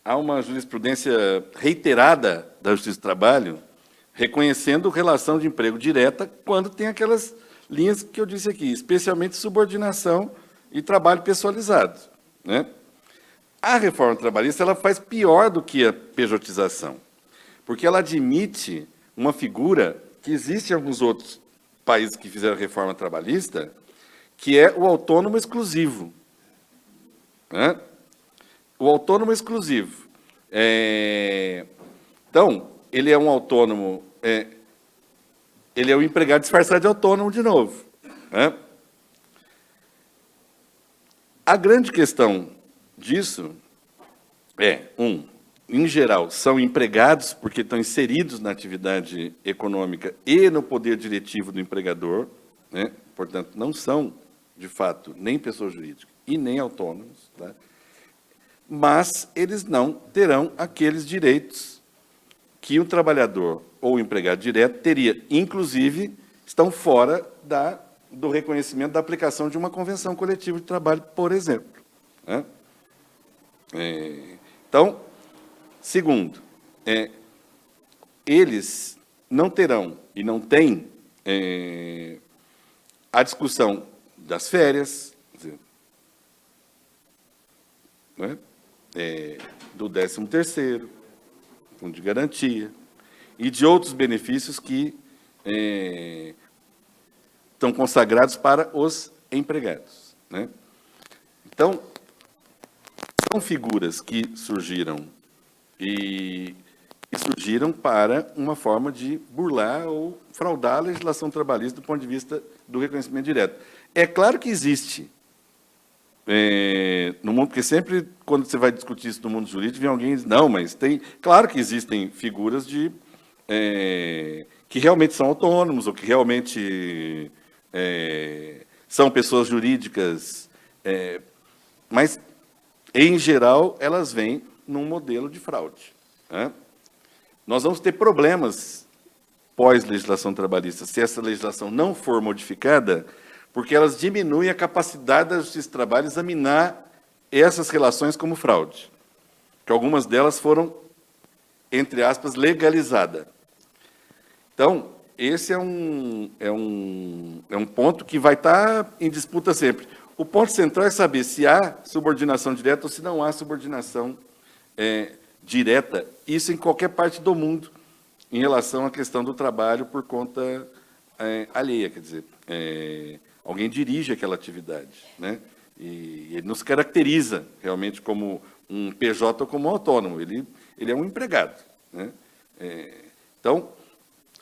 há uma jurisprudência reiterada da Justiça do Trabalho reconhecendo relação de emprego direta quando tem aquelas linhas que eu disse aqui, especialmente subordinação e trabalho pessoalizado, né? A reforma trabalhista ela faz pior do que a pejotização, porque ela admite uma figura que existe em alguns outros países que fizeram reforma trabalhista, que é o autônomo exclusivo, né? O autônomo exclusivo. Então, ele é um autônomo, ele é um empregado disfarçado de autônomo de novo, né? A grande questão disso em geral, são empregados porque estão inseridos na atividade econômica e no poder diretivo do empregador, né? Portanto, não são, de fato, nem pessoa jurídica e nem autônomos, tá? Mas eles não terão aqueles direitos que o trabalhador ou o empregado direto teria. Inclusive, estão fora do reconhecimento da aplicação de uma convenção coletiva de trabalho, por exemplo, né? Então, segundo, eles não terão e não têm a discussão das férias, né? Do 13º, fundo de garantia, e de outros benefícios que estão consagrados para os empregados, né? Então, são figuras que surgiram e surgiram para uma forma de burlar ou fraudar a legislação trabalhista do ponto de vista do reconhecimento direto. É claro que existe no mundo, porque sempre, quando você vai discutir isso no mundo jurídico, vem alguém e diz, não, mas tem... Claro que existem figuras que realmente são autônomos, ou que realmente são pessoas jurídicas, mas, em geral, elas vêm num modelo de fraude, né? Nós vamos ter problemas pós-legislação trabalhista, se essa legislação não for modificada, porque elas diminuem a capacidade da Justiça do Trabalho examinar essas relações como fraude, que algumas delas foram, entre aspas, legalizadas. Então, esse é um ponto que vai estar em disputa sempre. O ponto central é saber se há subordinação direta ou se não há subordinação direta, isso em qualquer parte do mundo, em relação à questão do trabalho por conta alheia, quer dizer, alguém dirige aquela atividade, né? E ele não se caracteriza realmente como um PJ ou como um autônomo, ele é um empregado, né? Então,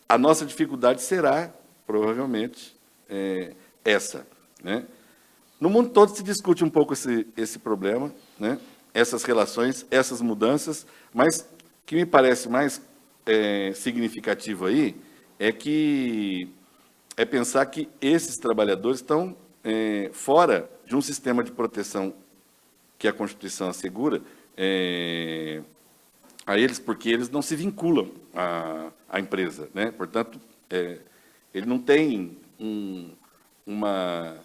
a nossa dificuldade será, provavelmente, essa, né? No mundo todo se discute um pouco esse problema, né? Essas relações, essas mudanças, mas o que me parece mais significativo aí é pensar que esses trabalhadores estão fora de um sistema de proteção que a Constituição assegura a eles, porque eles não se vinculam à empresa, né? Portanto, ele não tem uma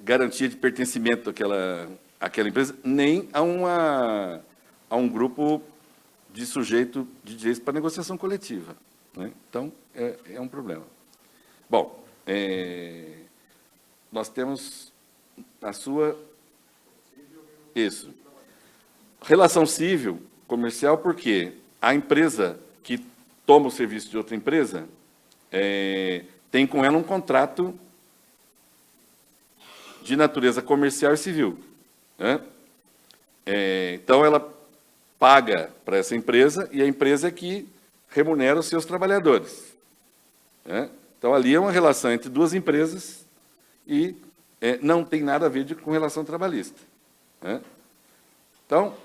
garantia de pertencimento àquela empresa, nem a um grupo de sujeito de direitos para negociação coletiva, né? Então, é um problema. Bom, nós temos a sua... Isso. Relação civil, comercial, porque a empresa que toma o serviço de outra empresa tem com ela um contrato de natureza comercial e civil, né? Então, ela paga para essa empresa e a empresa é que remunera os seus trabalhadores, né? Então, ali é uma relação entre duas empresas e não tem nada a ver com relação trabalhista, né? Então,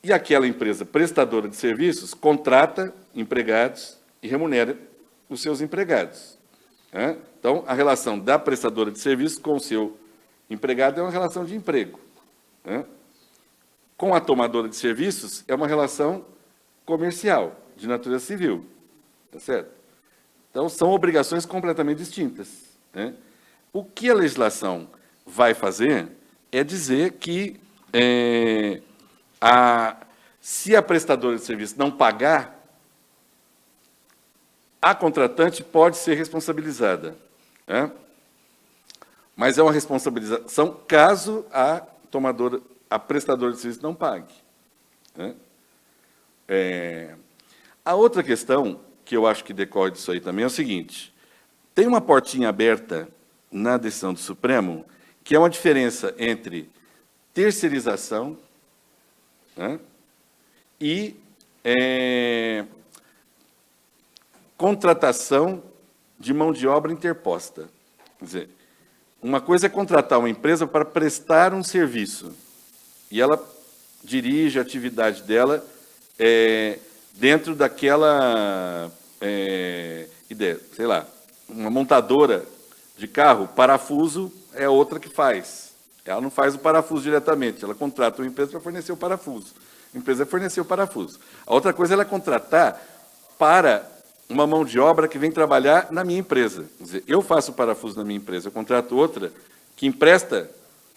e aquela empresa prestadora de serviços contrata empregados e remunera os seus empregados, né? Então, a relação da prestadora de serviços com o seu empregado é uma relação de emprego, né? Com a tomadora de serviços é uma relação comercial, de natureza civil, tá certo? Então, são obrigações completamente distintas, né? O que a legislação vai fazer é dizer que se a prestadora de serviço não pagar, a contratante pode ser responsabilizada, né? Mas é uma responsabilização caso a prestadora de serviço não pague, né? A outra questão que eu acho que decorre disso aí também é o seguinte: tem uma portinha aberta na decisão do Supremo, que é uma diferença entre terceirização, né, e contratação de mão de obra interposta. Quer dizer, uma coisa é contratar uma empresa para prestar um serviço, e ela dirige a atividade dela dentro daquela ideia, sei lá, uma montadora de carro, parafuso é outra que faz. Ela não faz o parafuso diretamente, ela contrata uma empresa para fornecer o parafuso. A empresa vai fornecer o parafuso. A outra coisa é ela contratar para uma mão de obra que vem trabalhar na minha empresa. Quer dizer, eu faço o parafuso na minha empresa, eu contrato outra que empresta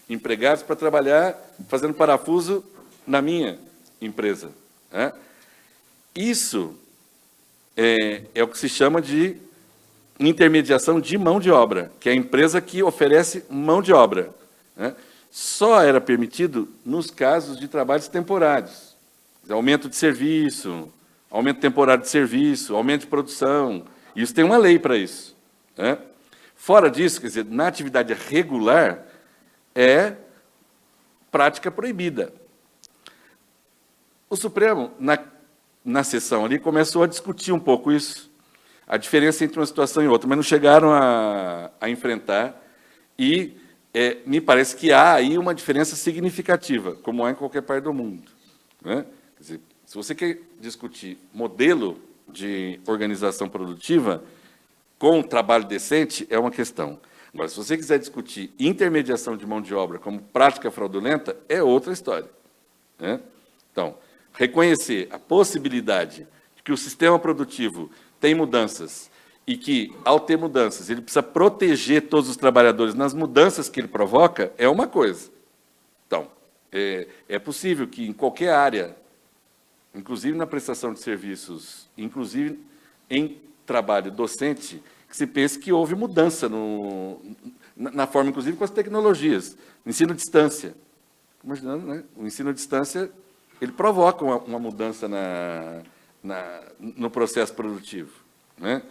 empregados para trabalhar fazendo parafuso na minha empresa, né? Isso é o que se chama de intermediação de mão de obra, que é a empresa que oferece mão de obra, né? Só era permitido nos casos de trabalhos temporários, aumento de serviço, aumento temporário de serviço, aumento de produção. Isso tem uma lei para isso, né? Fora disso, quer dizer, na atividade regular, é prática proibida. O Supremo, na sessão ali, começou a discutir um pouco isso, a diferença entre uma situação e outra, mas não chegaram a enfrentar, e me parece que há aí uma diferença significativa, como há em qualquer parte do mundo, né? Quer dizer, se você quer discutir modelo de organização produtiva com trabalho decente, é uma questão. Agora, se você quiser discutir intermediação de mão de obra como prática fraudulenta, é outra história, né? Então, reconhecer a possibilidade de que o sistema produtivo tem mudanças e que, ao ter mudanças, ele precisa proteger todos os trabalhadores nas mudanças que ele provoca, é uma coisa. Então, é possível que em qualquer área, inclusive na prestação de serviços, inclusive em trabalho docente, que se pense que houve mudança na forma, inclusive, com as tecnologias. Ensino à distância. Imaginando, né? O ensino à distância, ele provoca uma mudança no processo produtivo, né?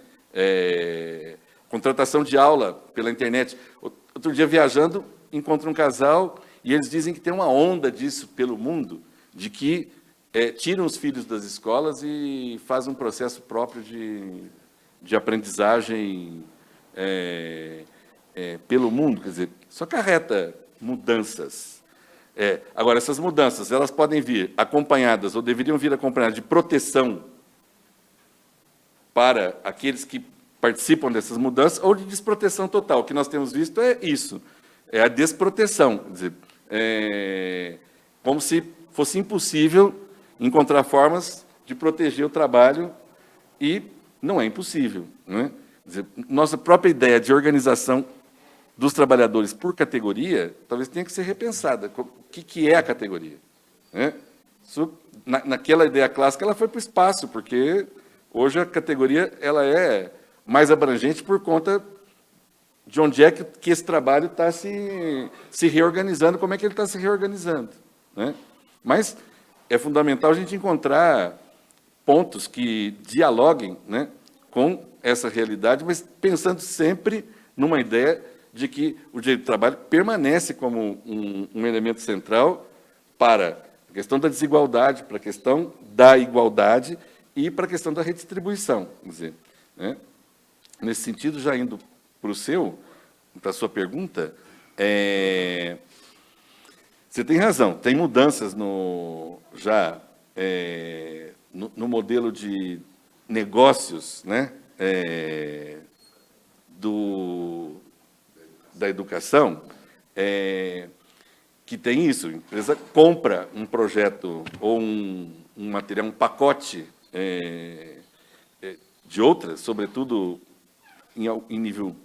Contratação de aula pela internet. Outro dia, viajando, encontro um casal e eles dizem que tem uma onda disso pelo mundo, de que tiram os filhos das escolas e fazem um processo próprio de aprendizagem pelo mundo. Quer dizer, isso acarreta mudanças. Agora, essas mudanças, elas podem vir acompanhadas, ou deveriam vir acompanhadas de proteção para aqueles que participam dessas mudanças, ou de desproteção total. O que nós temos visto é isso, é a desproteção. Quer dizer, como se fosse impossível encontrar formas de proteger o trabalho, e não é impossível, não é? Quer dizer, nossa própria ideia de organização dos trabalhadores por categoria, talvez tenha que ser repensada. O que é a categoria? Né? Isso, naquela ideia clássica, ela foi para o espaço, porque hoje a categoria ela é mais abrangente por conta de onde é que esse trabalho está se reorganizando, como é que ele está se reorganizando, né? Mas é fundamental a gente encontrar pontos que dialoguem, né, com essa realidade, mas pensando sempre numa ideia de que o direito do trabalho permanece como um elemento central para a questão da desigualdade, para a questão da igualdade e para a questão da redistribuição. Quer dizer, né? Nesse sentido, já indo para a sua pergunta, você tem razão, tem mudanças no modelo de negócios, né, da educação, que tem isso. A empresa compra um projeto ou um material, um pacote de outras, sobretudo em nível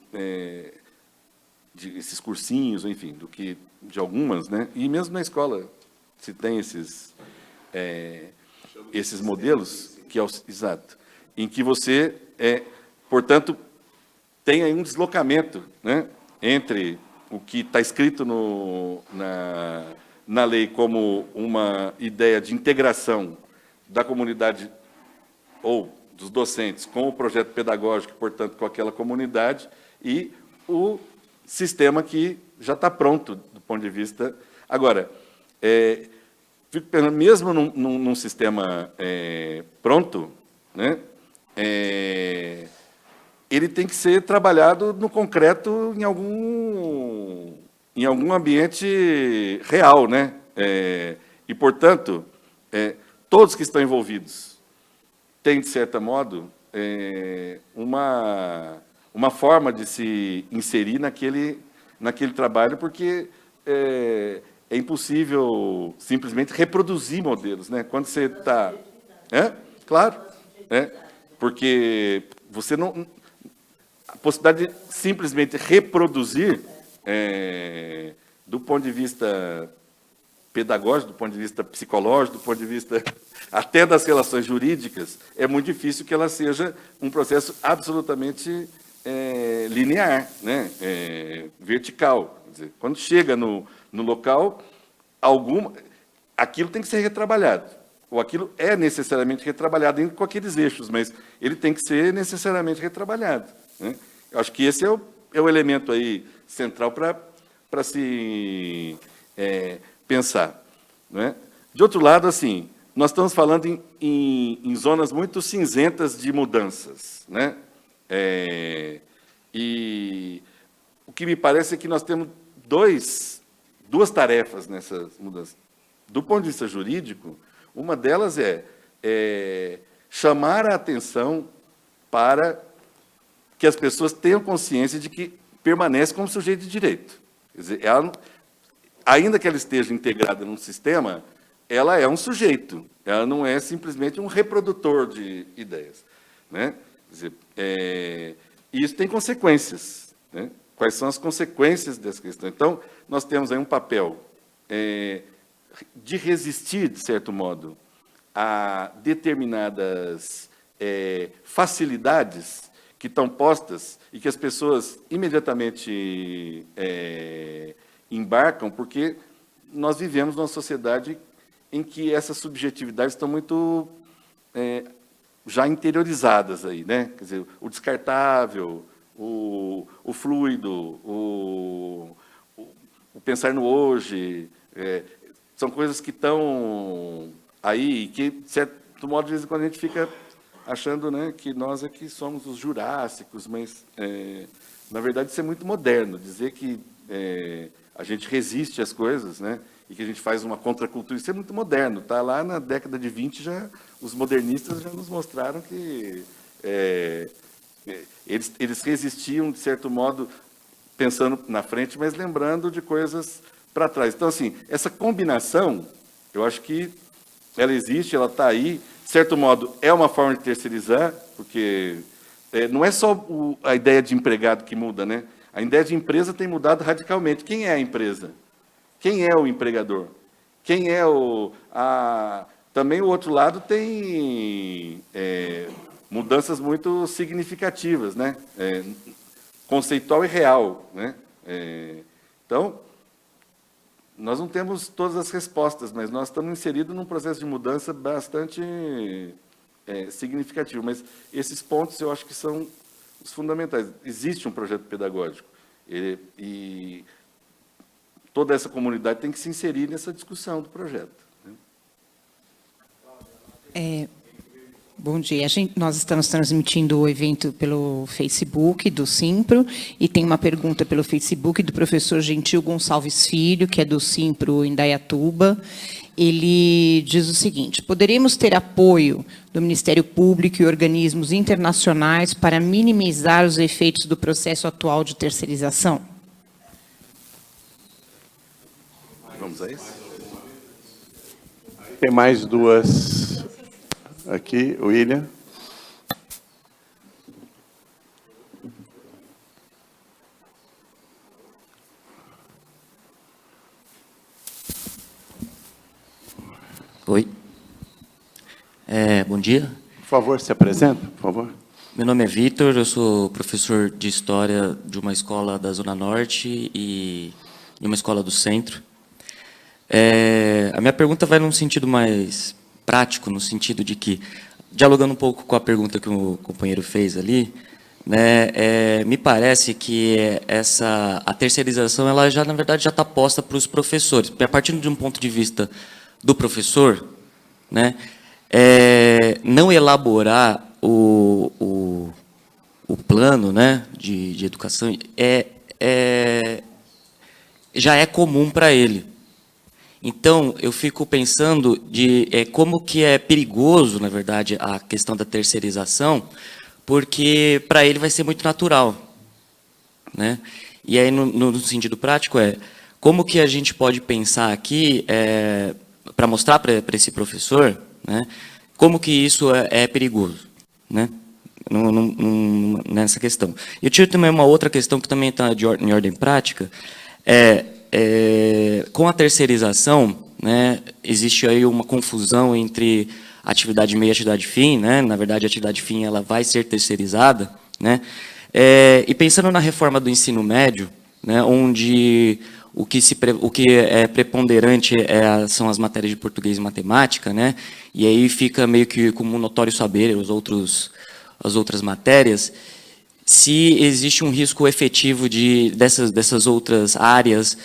de esses cursinhos, enfim, de algumas, né? E mesmo na escola se tem esses modelos exato, em que você portanto tem aí um deslocamento, né, entre o que está escrito na lei como uma ideia de integração da comunidade ou dos docentes com o projeto pedagógico, portanto, com aquela comunidade, e o sistema que já está pronto do ponto de vista... Agora, fico pensando, mesmo num sistema pronto, né, ele tem que ser trabalhado no concreto em algum ambiente real, né? E, portanto, todos que estão envolvidos têm, de certo modo, uma forma de se inserir naquele trabalho, porque é impossível simplesmente reproduzir modelos, né? Quando você está... Claro, porque você não... A possibilidade de simplesmente reproduzir, do ponto de vista pedagógico, do ponto de vista psicológico, do ponto de vista até das relações jurídicas, é muito difícil que ela seja um processo absolutamente linear, né? Vertical. Quer dizer, quando chega no local, aquilo tem que ser retrabalhado. Ou aquilo é necessariamente retrabalhado, ainda com aqueles eixos, mas ele tem que ser necessariamente retrabalhado, né? Eu acho que esse é o elemento aí central para se pensar, né? De outro lado, assim, nós estamos falando em zonas muito cinzentas de mudanças, né? E o que me parece é que nós temos duas tarefas nessas mudanças. Do ponto de vista jurídico, uma delas é chamar a atenção para que as pessoas tenham consciência de que permanece como sujeito de direito. Quer dizer, ainda que ela esteja integrada num sistema, ela é um sujeito, ela não é simplesmente um reprodutor de ideias, né? Quer dizer, e isso tem consequências, né? Quais são as consequências dessa questão? Então, nós temos aí um papel de resistir, de certo modo, a determinadas facilidades que estão postas e que as pessoas imediatamente embarcam, porque nós vivemos numa sociedade em que essas subjetividades estão muito já interiorizadas aí, né? Quer dizer, o descartável, o fluido, o pensar no hoje, são coisas que estão aí, que, de certo modo, de vez em quando a gente fica achando, né, que nós aqui somos os jurássicos, mas, na verdade, isso é muito moderno, dizer que a gente resiste às coisas, né, e que a gente faz uma contracultura, isso é muito moderno. Tá? Lá na década de 20, os modernistas já nos mostraram que eles resistiam, de certo modo, pensando na frente, mas lembrando de coisas para trás. Então, assim, essa combinação, eu acho que ela existe, ela está aí. De certo modo, é uma forma de terceirizar, porque não é só a ideia de empregado que muda, né? A ideia de empresa tem mudado radicalmente. Quem é a empresa? Quem é o empregador? Quem é Também o outro lado tem mudanças muito significativas, né? Conceitual e real, né? Então, nós não temos todas as respostas, mas nós estamos inseridos num processo de mudança bastante significativo. Mas esses pontos eu acho que são os fundamentais. Existe um projeto pedagógico e toda essa comunidade tem que se inserir nessa discussão do projeto. Bom dia. Nós estamos transmitindo o evento pelo Facebook do Simpro e tem uma pergunta pelo Facebook do professor Gentil Gonçalves Filho, que é do Simpro Indaiatuba. Ele diz o seguinte: poderemos ter apoio do Ministério Público e organismos internacionais para minimizar os efeitos do processo atual de terceirização? Vamos a isso? Tem mais duas aqui, William. Oi. Bom dia. Por favor, se apresenta, por favor. Meu nome é Vitor, eu sou professor de História de uma escola da Zona Norte e de uma escola do Centro. A minha pergunta vai num sentido mais prático, no sentido de que, dialogando um pouco com a pergunta que o companheiro fez ali, né, me parece que a terceirização, ela já, na verdade, já está posta para os professores. A partir de um ponto de vista do professor, né, não elaborar o plano, né, de educação já é comum para ele. Então, eu fico pensando como que é perigoso, na verdade, a questão da terceirização, porque para ele vai ser muito natural, né? E aí, no sentido prático, como que a gente pode pensar aqui, para mostrar para esse professor, né, como que isso é perigoso, né? Nessa questão. Eu tiro também uma outra questão que também está em ordem prática, com a terceirização, né, existe aí uma confusão entre atividade meio e atividade fim, né? Na verdade, a atividade fim ela vai ser terceirizada, né? E pensando na reforma do ensino médio, né, onde o que é preponderante são as matérias de português e matemática, né? E aí fica meio que como um notório saber as outras matérias. Se existe um risco efetivo dessas outras áreas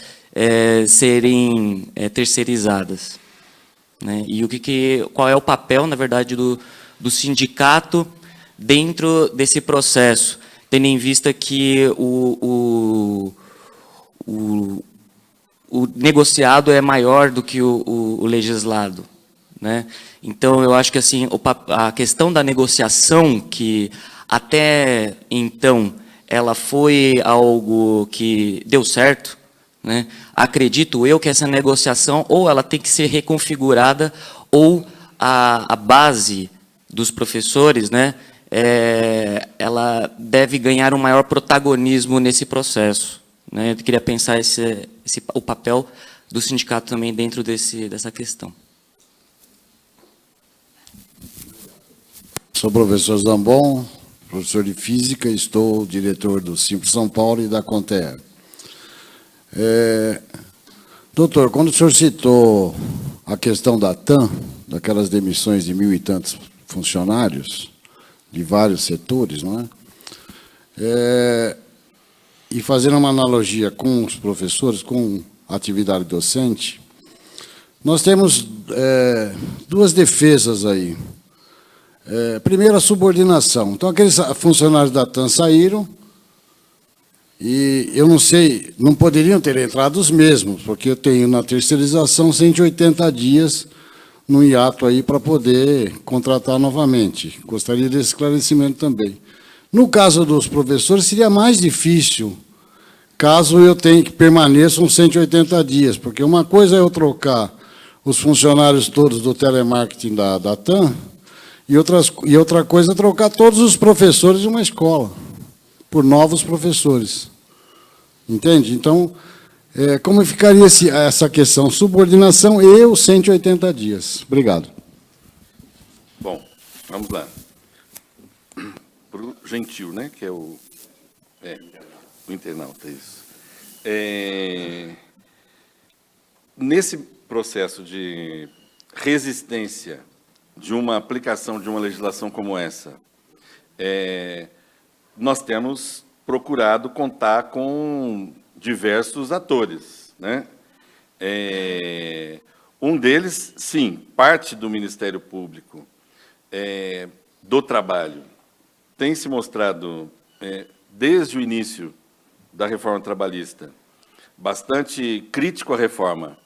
serem terceirizadas, né? E qual é o papel, na verdade, do sindicato dentro desse processo, tendo em vista que o negociado é maior do que o legislado, né? Então, eu acho que assim, a questão da negociação, que até então ela foi algo que deu certo, né? Acredito eu que essa negociação ou ela tem que ser reconfigurada ou a base dos professores, né, ela deve ganhar um maior protagonismo nesse processo, né? Eu queria pensar o papel do sindicato também dentro dessa questão. Sou professor Zambon, professor de Física, estou diretor do Simpro São Paulo e da Conter. Doutor, quando o senhor citou a questão da TAM, daquelas demissões de 1.000 e tantos funcionários, de vários setores, não é? E fazendo uma analogia com os professores, com a atividade docente, nós temos duas defesas aí. Primeiro, a subordinação. Então, aqueles funcionários da TAM saíram, e eu não sei, não poderiam ter entrado os mesmos, porque eu tenho na terceirização 180 dias no hiato aí para poder contratar novamente. Gostaria desse esclarecimento também. No caso dos professores, seria mais difícil, caso eu tenha que permaneçam 180 dias, porque uma coisa é eu trocar os funcionários todos do telemarketing da TAM, e outra coisa é trocar todos os professores de uma escola por novos professores. Entende? Então, como ficaria essa questão? Subordinação e os 180 dias. Obrigado. Bom, vamos lá. Para o Gentil, né, que é o internauta, isso. Nesse processo de resistência de uma aplicação de uma legislação como essa, nós temos procurado contar com diversos atores, né? Um deles, sim, parte do Ministério Público do Trabalho tem se mostrado, desde o início da reforma trabalhista, bastante crítico à reforma,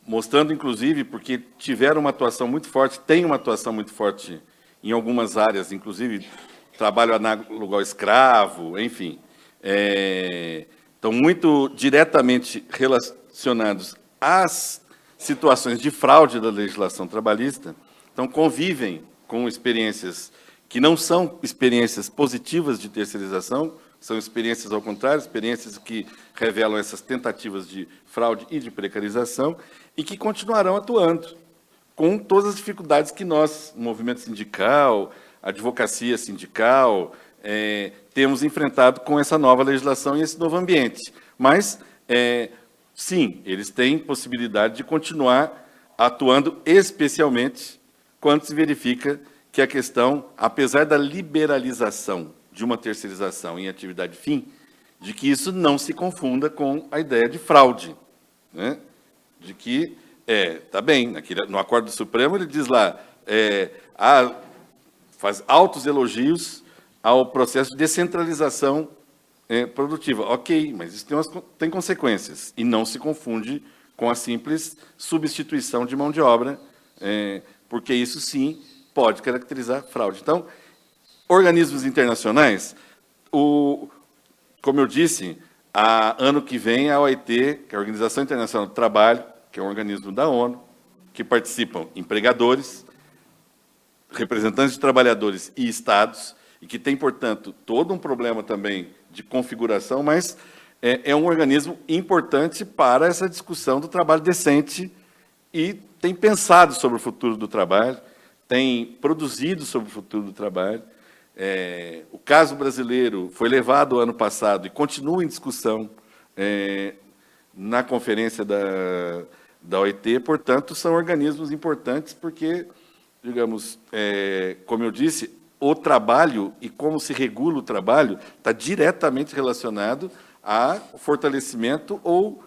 mostrando, inclusive, porque tiveram uma atuação muito forte, tem uma atuação muito forte em algumas áreas, inclusive trabalho análogo ao escravo, enfim. Estão muito diretamente relacionados às situações de fraude da legislação trabalhista, então convivem com experiências que não são experiências positivas de terceirização, são experiências ao contrário, experiências que revelam essas tentativas de fraude e de precarização, e que continuarão atuando, com todas as dificuldades que nós, o movimento sindical, a advocacia sindical, temos enfrentado com essa nova legislação e esse novo ambiente. Mas, sim, eles têm possibilidade de continuar atuando, especialmente quando se verifica que a questão, apesar da liberalização de uma terceirização em atividade fim, de que isso não se confunda com a ideia de fraude, né? De que, tá bem, no Acordo do Supremo ele diz lá, faz altos elogios ao processo de descentralização produtiva. Ok, mas isso tem consequências, e não se confunde com a simples substituição de mão de obra, porque isso, sim, pode caracterizar fraude. Então, organismos internacionais, como eu disse, ano que vem a OIT, que é a Organização Internacional do Trabalho, que é um organismo da ONU, que participam empregadores, representantes de trabalhadores e estados, e que tem, portanto, todo um problema também de configuração, mas é um organismo importante para essa discussão do trabalho decente e tem pensado sobre o futuro do trabalho, tem produzido sobre o futuro do trabalho. O caso brasileiro foi levado ano passado e continua em discussão na conferência da OIT, portanto, são organismos importantes porque, digamos, como eu disse, o trabalho e como se regula o trabalho está diretamente relacionado ao fortalecimento ou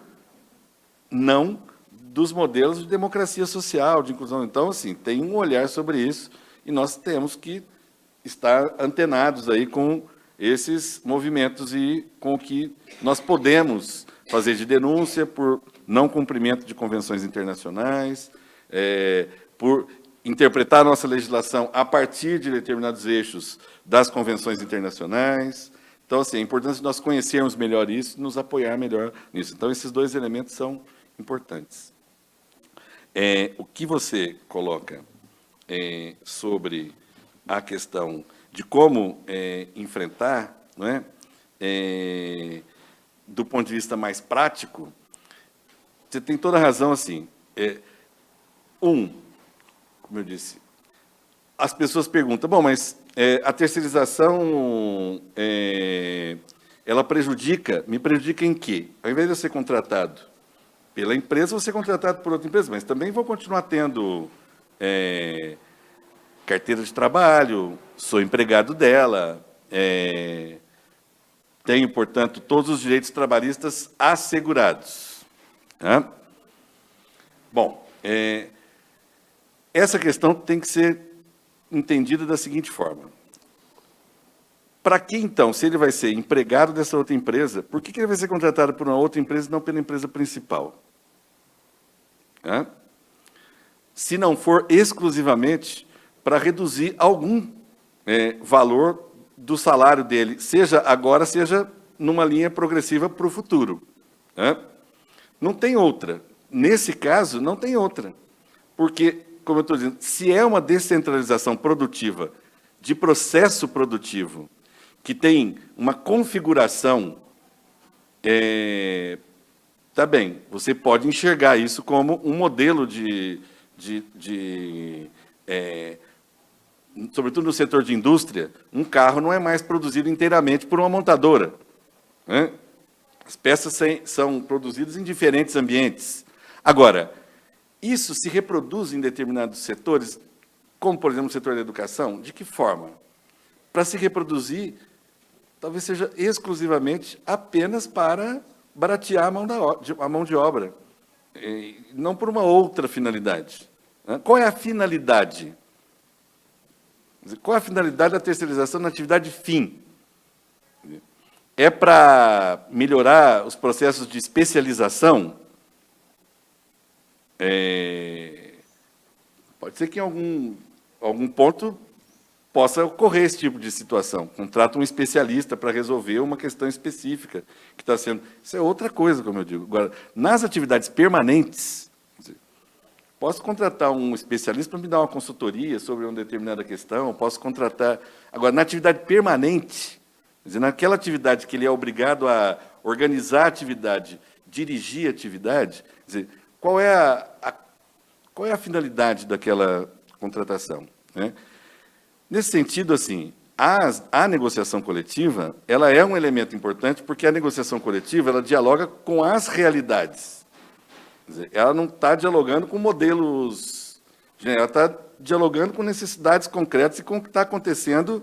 não dos modelos de democracia social, de inclusão. Então, assim, tem um olhar sobre isso e nós temos que estar antenados aí com esses movimentos e com o que nós podemos fazer de denúncia por não cumprimento de convenções internacionais, por interpretar a nossa legislação a partir de determinados eixos das convenções internacionais. Então, assim, é importante nós conhecermos melhor isso e nos apoiar melhor nisso. Então, esses dois elementos são importantes. O que você coloca sobre à questão de como enfrentar, não é? Do ponto de vista mais prático, você tem toda a razão, assim. Como eu disse, as pessoas perguntam, bom, mas a terceirização, ela me prejudica em quê? Ao invés de eu ser contratado pela empresa, vou ser contratado por outra empresa, mas também vou continuar tendo carteira de trabalho, sou empregado dela, tenho, portanto, todos os direitos trabalhistas assegurados. Né? Bom, essa questão tem que ser entendida da seguinte forma. Para que, então, se ele vai ser empregado dessa outra empresa, por que ele vai ser contratado por uma outra empresa e não pela empresa principal? Se não for exclusivamente para reduzir algum valor do salário dele, seja agora, seja numa linha progressiva para o futuro. Não tem outra. Nesse caso, não tem outra. Porque, como eu estou dizendo, se é uma descentralização produtiva, de processo produtivo, que tem uma configuração, tá bem, você pode enxergar isso como um modelo sobretudo no setor de indústria, um carro não é mais produzido inteiramente por uma montadora. Né? As peças são produzidas em diferentes ambientes. Agora, isso se reproduz em determinados setores, como, por exemplo, no setor da educação, de que forma? Para se reproduzir, talvez seja exclusivamente apenas para baratear a mão de obra, não por uma outra finalidade. Qual é a finalidade? Qual é a finalidade da terceirização na atividade fim? É para melhorar os processos de especialização? Pode ser que em algum ponto possa ocorrer esse tipo de situação. Contrata um especialista para resolver uma questão específica que está sendo... Isso é outra coisa, como eu digo. Agora, nas atividades permanentes, posso contratar um especialista para me dar uma consultoria sobre uma determinada questão, posso contratar... Agora, na atividade permanente, quer dizer, naquela atividade que ele é obrigado a organizar a atividade, dirigir a atividade, quer dizer, qual é a finalidade daquela contratação? Né? Nesse sentido, assim, a negociação coletiva, ela é um elemento importante, porque a negociação coletiva, ela dialoga com as realidades. Quer dizer, ela não está dialogando com modelos, ela está dialogando com necessidades concretas e com o que está acontecendo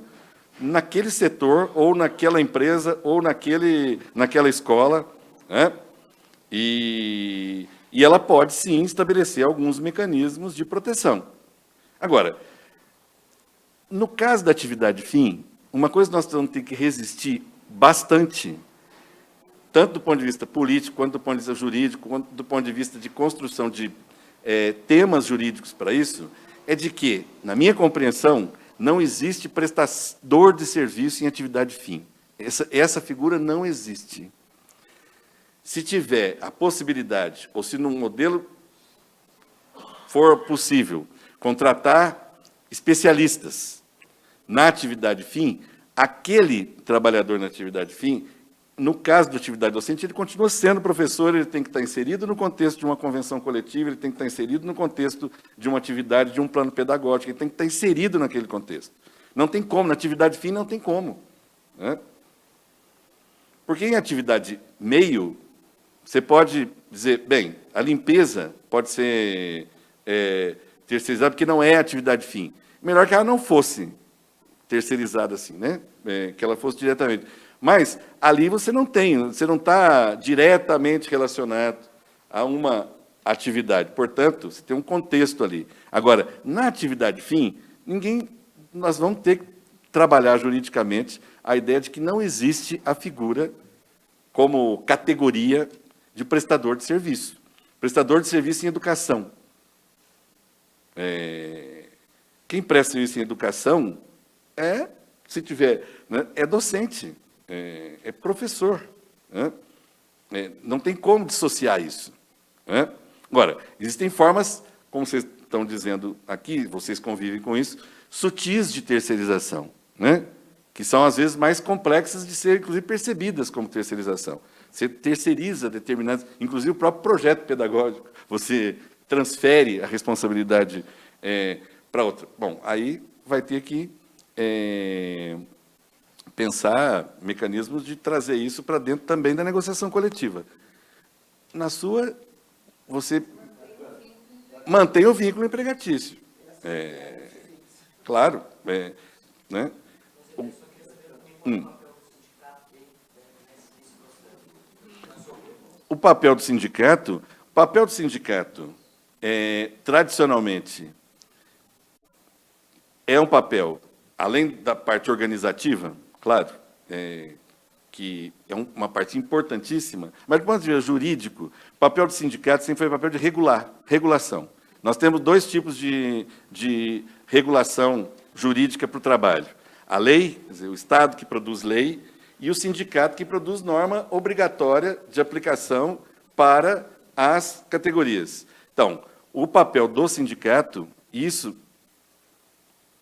naquele setor, ou naquela empresa, ou naquela escola, né? E ela pode, sim, estabelecer alguns mecanismos de proteção. Agora, no caso da atividade fim, uma coisa que nós vamos ter que resistir bastante, tanto do ponto de vista político, quanto do ponto de vista jurídico, quanto do ponto de vista de construção de temas jurídicos para isso, é de que, na minha compreensão, não existe prestador de serviço em atividade fim. Essa figura não existe. Se tiver a possibilidade, ou se num modelo for possível, contratar especialistas na atividade fim, aquele trabalhador na atividade fim, no caso da atividade docente, ele continua sendo professor, ele tem que estar inserido no contexto de uma convenção coletiva, ele tem que estar inserido no contexto de uma atividade, de um plano pedagógico, ele tem que estar inserido naquele contexto. Não tem como, na atividade fim não tem como. Né? Porque em atividade meio, você pode dizer, bem, a limpeza pode ser terceirizada, porque não é atividade fim. Melhor que ela não fosse terceirizada assim, né? Que ela fosse diretamente. Mas ali você não está diretamente relacionado a uma atividade. Portanto, você tem um contexto ali. Agora, na atividade fim, nós vamos ter que trabalhar juridicamente a ideia de que não existe a figura como categoria de prestador de serviço. Prestador de serviço em educação. Quem presta serviço em educação se tiver, né, é docente, é professor. Né? Não tem como dissociar isso. Né? Agora, existem formas, como vocês estão dizendo aqui, vocês convivem com isso, sutis de terceirização, né? Que são, às vezes, mais complexas de ser, inclusive, percebidas como terceirização. Você terceiriza determinados, inclusive o próprio projeto pedagógico, você transfere a responsabilidade para outra. Bom, aí vai ter que pensar mecanismos de trazer isso para dentro também da negociação coletiva. Na sua, você mantém o vínculo empregatício. Claro, né? O papel do sindicato, tradicionalmente, é um papel, além da parte organizativa, claro, que é uma parte importantíssima, mas, do ponto de vista jurídico, o papel do sindicato sempre foi o papel de regulação. Nós temos dois tipos de regulação jurídica para o trabalho. A lei, quer dizer, o Estado que produz lei, e o sindicato que produz norma obrigatória de aplicação para as categorias. Então, o papel do sindicato, isso,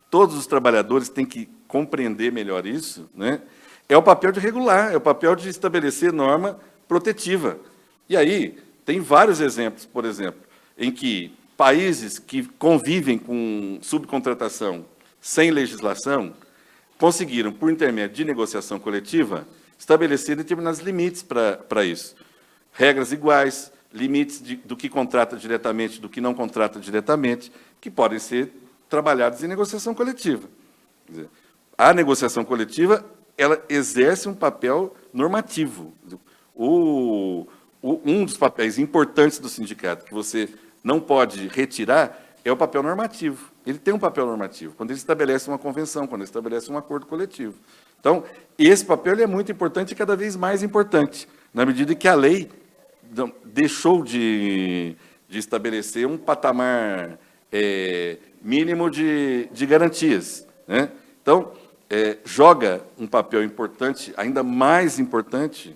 todos os trabalhadores têm que compreender melhor isso, né? É o papel de regular, é o papel de estabelecer norma protetiva. E aí, tem vários exemplos, por exemplo, em que países que convivem com subcontratação sem legislação conseguiram, por intermédio de negociação coletiva, estabelecer determinados limites para isso. Regras iguais, limites do que contrata diretamente, do que não contrata diretamente, que podem ser trabalhados em negociação coletiva. Quer dizer, a negociação coletiva, ela exerce um papel normativo. Um dos papéis importantes do sindicato, que você não pode retirar, é o papel normativo. Ele tem um papel normativo, quando ele estabelece uma convenção, quando ele estabelece um acordo coletivo. Então, esse papel ele é muito importante e cada vez mais importante, na medida que a lei deixou de estabelecer um patamar mínimo de garantias, né? Então, joga um papel importante, ainda mais importante,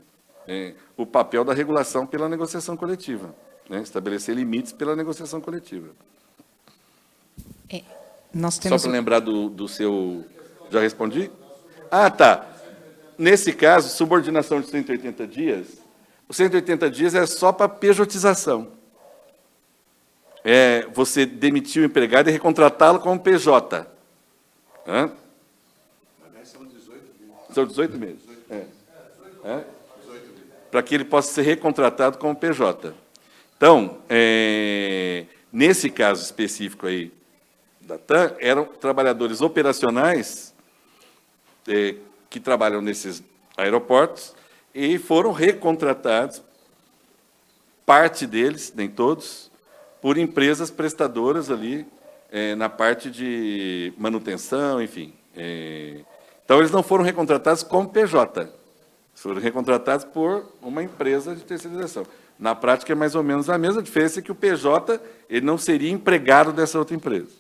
o papel da regulação pela negociação coletiva, né? Estabelecer limites pela negociação coletiva. Só para lembrar do seu... Já respondi? Ah, tá. Nesse caso, subordinação de 180 dias, os 180 dias é só para pejotização. Você demitir o empregado e recontratá-lo como PJ. Hã? São 18 meses. São 18 meses? Para que ele possa ser recontratado como PJ. Então, nesse caso específico aí, da TAM, eram trabalhadores operacionais que trabalham nesses aeroportos e foram recontratados, parte deles, nem todos, por empresas prestadoras ali na parte de manutenção, enfim. Então, eles não foram recontratados como PJ, foram recontratados por uma empresa de terceirização. Na prática, é mais ou menos a mesma diferença, que o PJ ele não seria empregado dessa outra empresa.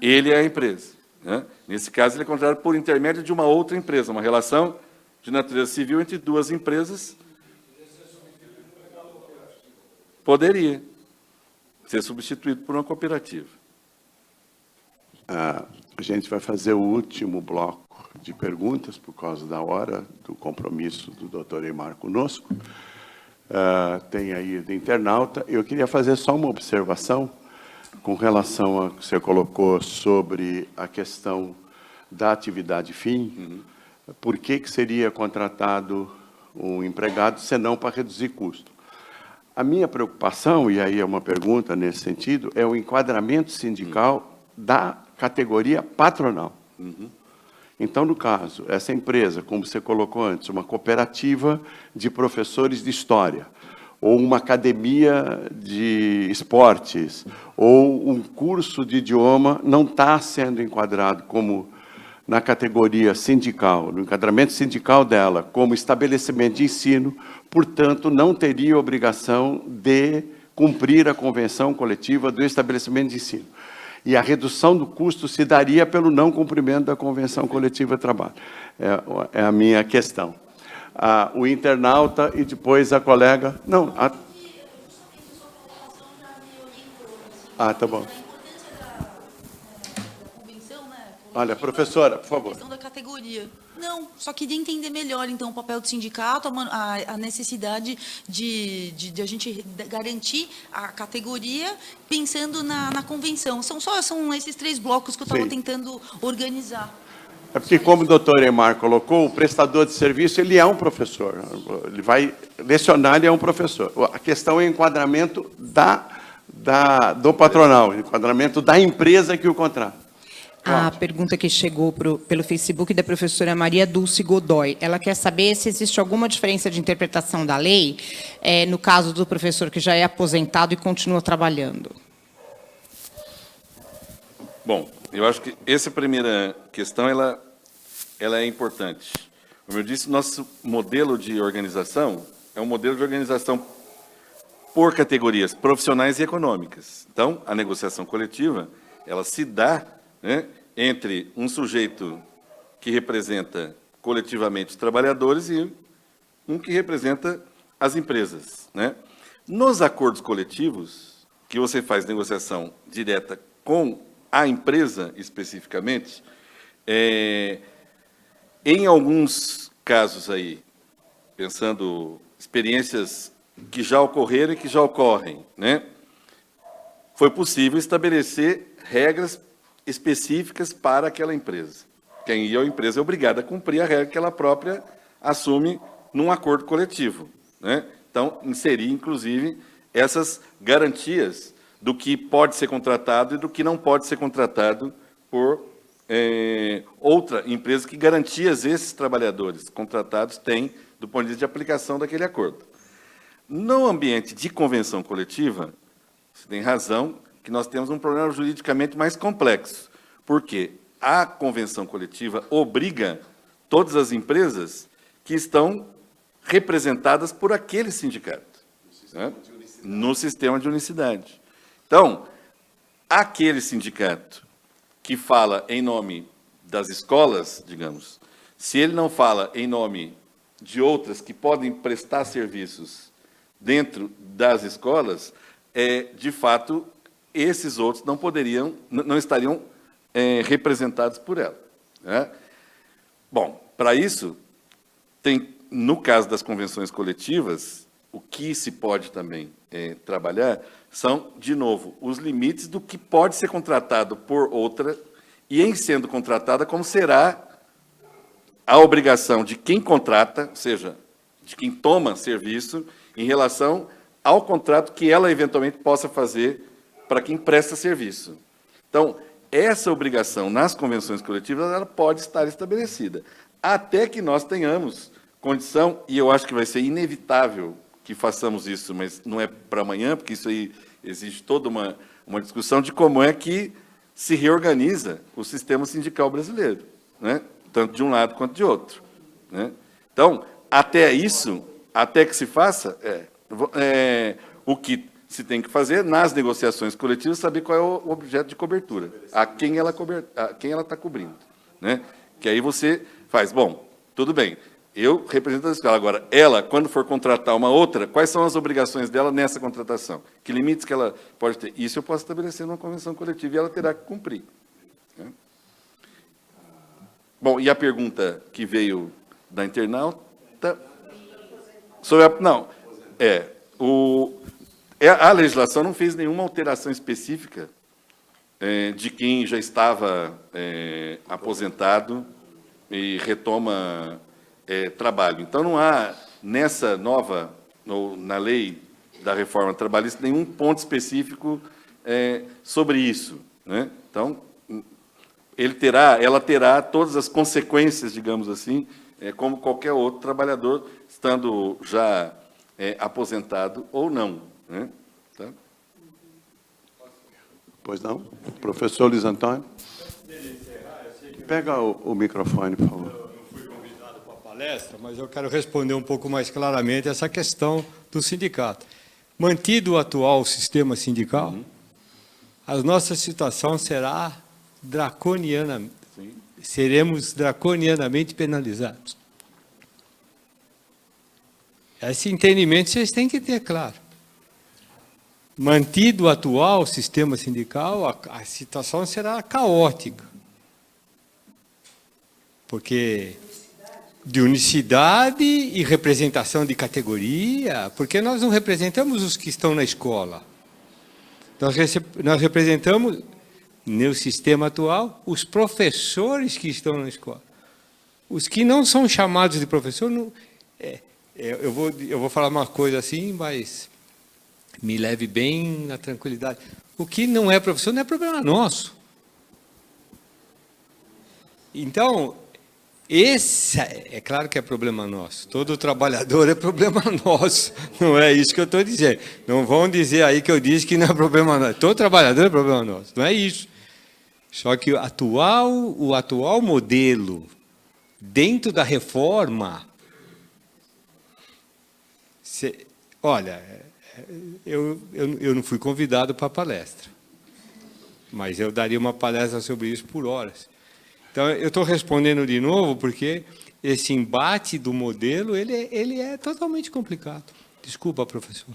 Ele é a empresa. Né? Nesse caso, ele é contratado por intermédio de uma outra empresa, uma relação de natureza civil entre duas empresas. Poderia ser substituído por uma cooperativa. A gente vai fazer o último bloco de perguntas, por causa da hora do compromisso do doutor Eymar conosco. Tem aí do internauta. Eu queria fazer só uma observação com relação ao que você colocou sobre a questão da atividade fim. Por que seria contratado um empregado, senão para reduzir custo? A minha preocupação, e aí é uma pergunta nesse sentido, é o enquadramento sindical da categoria patronal. Então, no caso, essa empresa, como você colocou antes, uma cooperativa de professores de história, ou uma academia de esportes, ou um curso de idioma, não está sendo enquadrado como na categoria sindical, no enquadramento sindical dela, como estabelecimento de ensino, portanto, não teria obrigação de cumprir a convenção coletiva do estabelecimento de ensino. E a redução do custo se daria pelo não cumprimento da convenção coletiva de trabalho. É a minha questão. O internauta e depois a colega... Não, tá bom. Olha, professora, por favor. A questão da categoria. Não, só queria entender melhor, então, o papel do sindicato, a necessidade de a gente garantir a categoria pensando na convenção. São esses 3 blocos que eu estava Sim. tentando organizar. É porque, como o doutor Emar colocou, o prestador de serviço ele é um professor. Ele vai lecionar, ele é um professor. A questão é o enquadramento do patronal, o enquadramento da empresa que o contrata. A pergunta que chegou pelo Facebook da professora Maria Dulce Godoy, ela quer saber se existe alguma diferença de interpretação da lei no caso do professor que já é aposentado e continua trabalhando. Bom, eu acho que essa primeira questão ela é importante. Como eu disse, nosso modelo de organização é um modelo de organização por categorias profissionais e econômicas. Então, a negociação coletiva ela se dá, né, entre um sujeito que representa coletivamente os trabalhadores e um que representa as empresas, né? Nos acordos coletivos, que você faz negociação direta com a empresa especificamente, em alguns casos aí, pensando experiências que já ocorreram e que já ocorrem, né, foi possível estabelecer regras específicas para aquela empresa. A empresa é obrigada a cumprir a regra que ela própria assume num acordo coletivo, né? Então, inserir, inclusive, essas garantias do que pode ser contratado e do que não pode ser contratado por outra empresa, que garantias esses trabalhadores contratados têm do ponto de vista de aplicação daquele acordo. No ambiente de convenção coletiva, você tem razão, que nós temos um problema juridicamente mais complexo, porque a convenção coletiva obriga todas as empresas que estão representadas por aquele sindicato, né, no sistema de unicidade. Então, aquele sindicato que fala em nome das escolas, digamos, se ele não fala em nome de outras que podem prestar serviços dentro das escolas, de fato, esses outros não estariam representados por ela, né? Bom, para isso, no caso das convenções coletivas, o que se pode também trabalhar são, de novo, os limites do que pode ser contratado por outra e, em sendo contratada, como será a obrigação de quem contrata, ou seja, de quem toma serviço, em relação ao contrato que ela eventualmente possa fazer para quem presta serviço. Então, essa obrigação nas convenções coletivas ela pode estar estabelecida, até que nós tenhamos condição, e eu acho que vai ser inevitável que façamos isso, mas não é para amanhã, porque isso aí exige toda uma discussão de como é que se reorganiza o sistema sindical brasileiro, né? Tanto de um lado quanto de outro, né? Então, até isso, até que se faça, o que se tem que fazer nas negociações coletivas, saber qual é o objeto de cobertura, a quem ela está cobrindo, né? Que aí você faz, bom, tudo bem, eu represento a escola, agora, ela, quando for contratar uma outra, quais são as obrigações dela nessa contratação? Que limites que ela pode ter? Isso eu posso estabelecer numa convenção coletiva e ela terá que cumprir, né? Bom, e a pergunta que veio da internauta sobre a legislação não fez nenhuma alteração específica de quem já estava aposentado e retoma trabalho. Então, não há, nessa nova, na lei da reforma trabalhista, nenhum ponto específico sobre isso, né? Então, ela terá todas as consequências, digamos assim, como qualquer outro trabalhador, estando já aposentado ou não, né? Tá? Pois não? Professor Luiz Antônio? Pega o microfone, por favor. Eu não fui convidado para a palestra, mas eu quero responder um pouco mais claramente essa questão do sindicato. Mantido o atual sistema sindical, a nossa situação será draconiana, seremos draconianamente penalizados. Esse entendimento vocês têm que ter claro. Mantido o atual sistema sindical, a situação será caótica. Porque de unicidade e representação de categoria, porque nós não representamos os que estão na escola. Nós representamos, no sistema atual, os professores que estão na escola. Os que não são chamados de professor, não, eu vou falar uma coisa assim, mas me leve bem na tranquilidade. O que não é professor não é problema nosso. Então, esse é claro que é problema nosso. Todo trabalhador é problema nosso. Não é isso que eu estou dizendo. Não vão dizer aí que eu disse que não é problema nosso. Todo trabalhador é problema nosso. Não é isso. Só que o atual modelo, dentro da reforma, olha, eu não fui convidado para a palestra, mas eu daria uma palestra sobre isso por horas. Então, eu estou respondendo de novo, porque esse embate do modelo, ele é totalmente complicado. Desculpa, professor.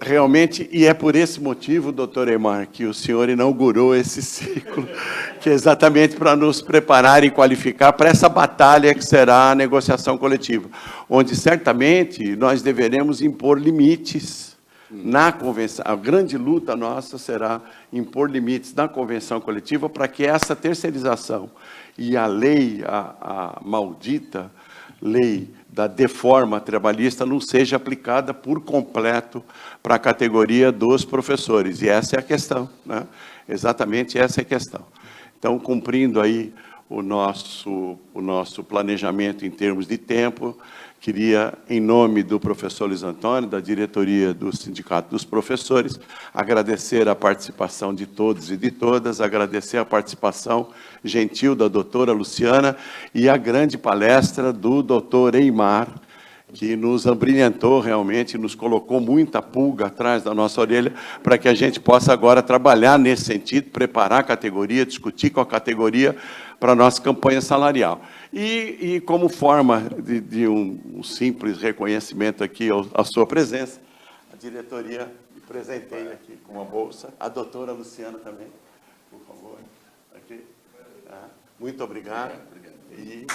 Realmente, e é por esse motivo, doutor Eymar, que o senhor inaugurou esse ciclo, que é exatamente para nos preparar e qualificar para essa batalha que será a negociação coletiva, onde certamente nós deveremos impor limites na convenção. A grande luta nossa será impor limites na convenção coletiva para que essa terceirização e a lei, a maldita lei da deforma trabalhista não seja aplicada por completo para a categoria dos professores. E essa é a questão, né? Exatamente essa é a questão. Então, cumprindo aí o nosso planejamento em termos de tempo, queria, em nome do professor Luiz Antônio, da diretoria do Sindicato dos Professores, agradecer a participação de todos e de todas, agradecer a participação gentil da doutora Luciana e a grande palestra do doutor Eymar, que nos abrilhantou realmente, nos colocou muita pulga atrás da nossa orelha, para que a gente possa agora trabalhar nesse sentido, preparar a categoria, discutir com a categoria para a nossa campanha salarial. E como forma de um simples reconhecimento aqui à sua presença, a diretoria me presenteia aqui com uma bolsa, a doutora Luciana também, por favor. Aqui. Muito obrigado. E...